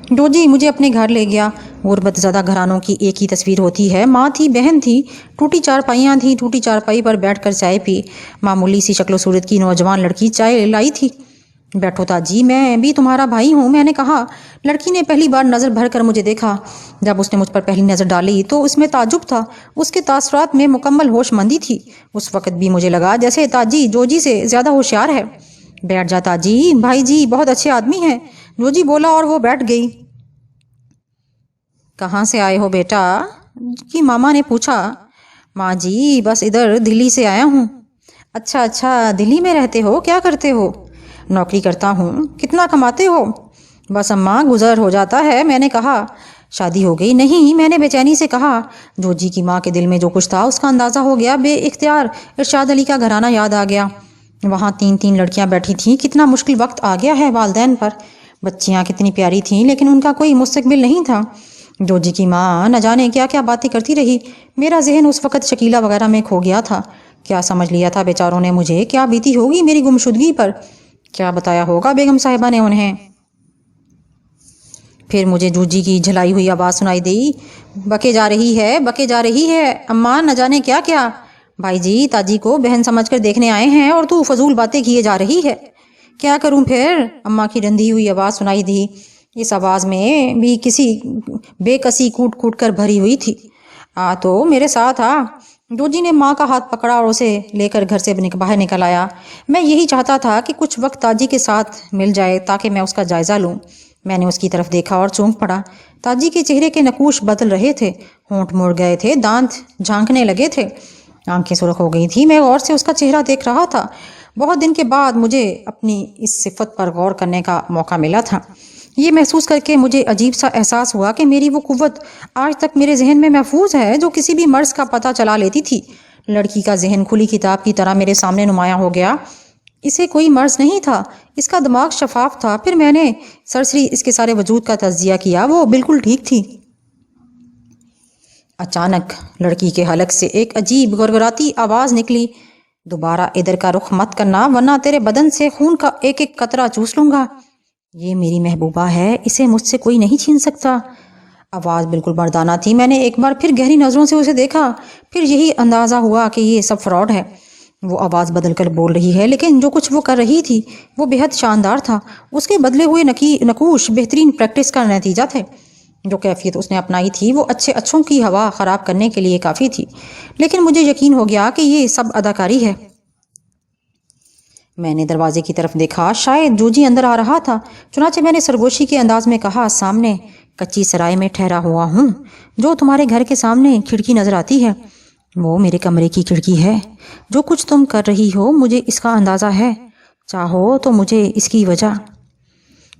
جوجی مجھے اپنے گھر لے گیا۔ غربت زدہ گھرانوں کی ایک ہی تصویر ہوتی ہے، ماں تھی، بہن تھی، ٹوٹی چارپائیاں تھیں، ٹوٹی چارپائی پر بیٹھ کر چائے پی۔ معمولی سی شکل و صورت کی نوجوان لڑکی چائے لائی تھی۔ بیٹھو تاجی، میں بھی تمہارا بھائی ہوں، میں نے کہا۔ لڑکی نے پہلی بار نظر بھر کر مجھے دیکھا۔ جب اس نے مجھ پر پہلی نظر ڈالی تو اس میں تعجب تھا، اس کے تاثرات میں مکمل ہوش مندی تھی۔ اس وقت بھی مجھے لگا جیسے تاجی جوجی سے زیادہ ہوشیار ہے۔ بیٹھ جا تاجی، بھائی جی بہت اچھے آدمی ہیں، جوجی بولا اور وہ بیٹھ گئی۔ کہاں سے آئے ہو بیٹا؟ کی ماما نے پوچھا۔ ماں جی بس ادھر دلی سے آیا ہوں۔ اچھا، دلی میں رہتے ہو، کیا کرتے ہو؟ نوکری کرتا ہوں۔ کتنا کماتے ہو؟ بس اماں گزر ہو جاتا ہے، میں نے کہا۔ شادی ہو گئی؟ نہیں، میں نے بے چینی سے کہا۔ جوجی کی ماں کے دل میں جو کچھ تھا اس کا اندازہ ہو گیا۔ بے اختیار ارشاد علی کا گھرانہ یاد آ گیا۔ وہاں 3 لڑکیاں بیٹھی تھیں۔ کتنا مشکل وقت آ گیا ہے والدین پر۔ بچیاں کتنی پیاری تھیں لیکن ان کا کوئی مستقبل نہیں تھا۔ جوجی کی ماں نہ جانے کیا کیا باتیں کرتی رہی۔ میرا ذہن اس وقت شکیلا وغیرہ میں کھو گیا تھا۔ کیا سمجھ لیا تھا بیچاروں نے مجھے؟ کیا بیتی ہوگی میری گمشدگی پر؟ کیا بتایا ہوگا بیگم صاحبہ نے انہیں؟ پھر مجھے جوجی کی جھلائی ہوئی آواز سنائی دی، بکے جا رہی ہے اماں، نہ جانے کیا کیا۔ بھائی جی تاجی کو بہن سمجھ کر دیکھنے آئے ہیں اور تو فضول باتیں کیے جا رہی ہے۔ کیا کروں پھر؟ اماں کی رندھی ہوئی آواز سنائی دی۔ اس آواز میں بھی کسی بے کسی کوٹ کوٹ کر بھری ہوئی تھی۔ تو میرے ساتھ آ۔ جوجی نے ماں کا ہاتھ پکڑا اور اسے لے کر گھر سے باہر نکل آیا۔ میں یہی چاہتا تھا کہ کچھ وقت تاجی کے ساتھ مل جائے تاکہ میں اس کا جائزہ لوں۔ میں نے اس کی طرف دیکھا اور چونک پڑا۔ تاجی کے چہرے کے نقوش بدل رہے تھے، ہونٹ مڑ گئے تھے، دانت جھانکنے لگے تھے، آنکھیں سرخ ہو گئی تھی۔ میں غور سے اس کا چہرہ دیکھ رہا تھا۔ بہت دن کے بعد مجھے اپنی اس صفت پر غور کرنے کا موقع ملا تھا۔ یہ محسوس کر کے مجھے عجیب سا احساس ہوا کہ میری وہ قوت آج تک میرے ذہن میں محفوظ ہے جو کسی بھی مرض کا پتہ چلا لیتی تھی۔ لڑکی کا ذہن کھلی کتاب کی طرح میرے سامنے نمایاں ہو گیا۔ اسے کوئی مرض نہیں تھا، اس کا دماغ شفاف تھا۔ پھر میں نے سرسری اس کے سارے وجود کا تجزیہ کیا، وہ بالکل ٹھیک تھی۔ اچانک لڑکی کے حلق سے ایک عجیب گڑگڑاتی آواز نکلی، دوبارہ ادھر کا رخ مت کرنا ورنہ تیرے بدن سے خون کا ایک ایک قطرہ چوس لوں گا۔ یہ میری محبوبہ ہے، اسے مجھ سے کوئی نہیں چھین سکتا۔ آواز بالکل مردانہ تھی۔ میں نے ایک بار پھر گہری نظروں سے اسے دیکھا، پھر یہی اندازہ ہوا کہ یہ سب فراڈ ہے۔ وہ آواز بدل کر بول رہی ہے لیکن جو کچھ وہ کر رہی تھی وہ بے حد شاندار تھا۔ اس کے بدلے ہوئے نقوش بہترین پریکٹس کا نتیجہ تھے۔ جو کیفیت اس نے اپنائی تھی وہ اچھوں کی ہوا خراب کرنے کے لیے کافی تھی، لیکن مجھے یقین ہو گیا کہ یہ سب اداکاری ہے۔ میں نے دروازے کی طرف دیکھا، شاید جوجی اندر آ رہا تھا، چنانچہ میں نے سرگوشی کے انداز میں کہا، سامنے کچی سرائے میں ٹھہرا ہوا ہوں، جو تمہارے گھر کے سامنے کھڑکی نظر آتی ہے وہ میرے کمرے کی کھڑکی ہے۔ جو کچھ تم کر رہی ہو مجھے اس کا اندازہ ہے، چاہو تو مجھے اس کی وجہ۔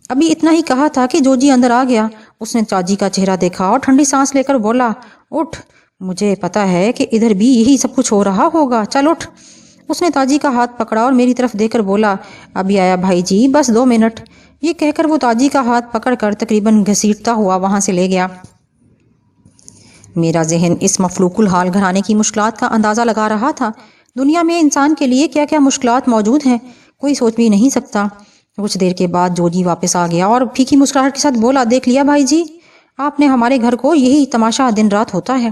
ابھی اتنا ہی کہا تھا کہ جوجی اندر آ گیا۔ اس نے تاجی کا چہرہ دیکھا اور ٹھنڈی سانس لے کر بولا، اٹھ، مجھے پتا ہے کہ ادھر بھی یہی سب کچھ ہو رہا ہوگا، چل اٹھ۔ اس نے تاجی کا ہاتھ پکڑا اور میری طرف دیکھ کر بولا، ابھی آیا بھائی جی، بس 2 منٹ۔ یہ کہہ کر وہ تاجی کا ہاتھ پکڑ کر تقریباً گھسیٹتا ہوا وہاں سے لے گیا۔ میرا ذہن اس مفلوق الحال گھرانے کی مشکلات کا اندازہ لگا رہا تھا۔ دنیا میں انسان کے لیے کیا کیا مشکلات موجود ہیں، کوئی سوچ بھی نہیں سکتا۔ کچھ دیر کے بعد جوجی واپس آ گیا اور پھیکی مسکراہٹ کے ساتھ بولا، دیکھ لیا بھائی جی، آپ نے ہمارے گھر کو یہی تماشا دن رات ہوتا ہے۔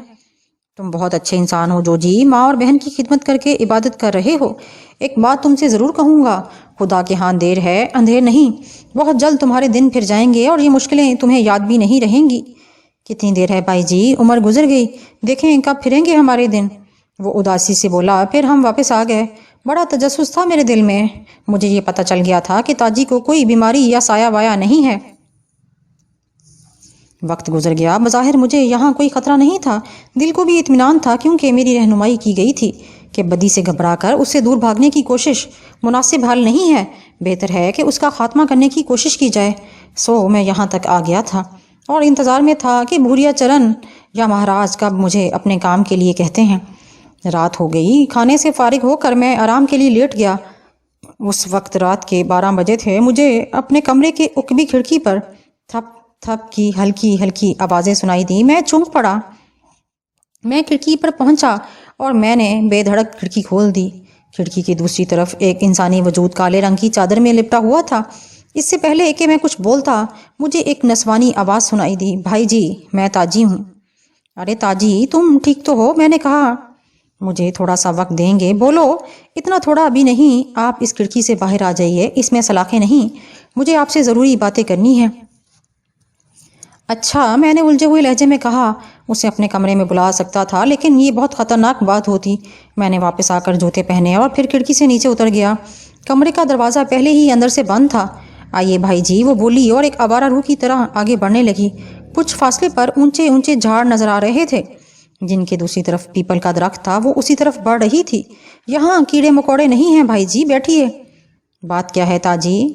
تم بہت اچھے انسان ہو جوجی، ماں اور بہن کی خدمت کر کے عبادت کر رہے ہو۔ ایک بات تم سے ضرور کہوں گا، خدا کے ہاں دیر ہے اندھیر نہیں۔ بہت جلد تمہارے دن پھر جائیں گے اور یہ مشکلیں تمہیں یاد بھی نہیں رہیں گی۔ کتنی دیر ہے بھائی جی، عمر گزر گئی، دیکھیں کب پھریں گے ہمارے دن۔ وہ اداسی سے بولا، پھر ہم واپس آ گئے۔ بڑا تجسس تھا میرے دل میں، مجھے یہ پتہ چل گیا تھا کہ تاجی کو کوئی بیماری یا سایہ وایا نہیں ہے۔ وقت گزر گیا، بظاہر مجھے یہاں کوئی خطرہ نہیں تھا، دل کو بھی اطمینان تھا، کیونکہ میری رہنمائی کی گئی تھی کہ بدی سے گھبرا کر اس سے دور بھاگنے کی کوشش مناسب حل نہیں ہے، بہتر ہے کہ اس کا خاتمہ کرنے کی کوشش کی جائے۔ سو میں یہاں تک آ گیا تھا اور انتظار میں تھا کہ بھوریا چرن یا مہاراج کب مجھے اپنے کام کے لیے کہتے ہیں۔ رات ہو گئی، کھانے سے فارغ ہو کر میں آرام کے لیے لیٹ گیا۔ اس وقت رات کے 12 بجے تھے۔ مجھے اپنے کمرے کے عقبی کھڑکی پر تھپ تھپ کی ہلکی ہلکی آوازیں سنائی دی۔ میں چونک پڑا۔ میں کھڑکی پر پہنچا اور میں نے بے دھڑک کھڑکی کھول دی۔ کھڑکی کی دوسری طرف ایک انسانی وجود کالے رنگ کی چادر میں لپٹا ہوا تھا۔ اس سے پہلے کہ میں کچھ بولتا مجھے ایک نسوانی آواز سنائی دی، بھائی جی میں تاجی ہوں۔ ارے تاجی تم ٹھیک تو ہو؟ میں نے کہا۔ مجھے تھوڑا سا وقت دیں گے؟ بولو، اتنا تھوڑا ابھی نہیں، آپ اس کھڑکی سے باہر آ جائیے، اس میں سلاخیں نہیں، مجھے آپ سے ضروری باتیں کرنی ہیں۔ اچھا، میں نے الجھے ہوئے لہجے میں کہا۔ اسے اپنے کمرے میں بلا سکتا تھا لیکن یہ بہت خطرناک بات ہوتی۔ میں نے واپس آ کر جوتے پہنے اور پھر کھڑکی سے نیچے اتر گیا۔ کمرے کا دروازہ پہلے ہی اندر سے بند تھا۔ آئیے بھائی جی، وہ بولی اور ایک آوارہ روح کی طرح آگے بڑھنے لگی۔ کچھ فاصلے پر اونچے اونچے جھاڑ نظر آ رہے تھے جن کے دوسری طرف پیپل کا درخت تھا، وہ اسی طرف بڑھ رہی تھی۔ یہاں کیڑے مکوڑے نہیں ہیں بھائی جی، بیٹھیے۔ بات کیا ہے تاجی؟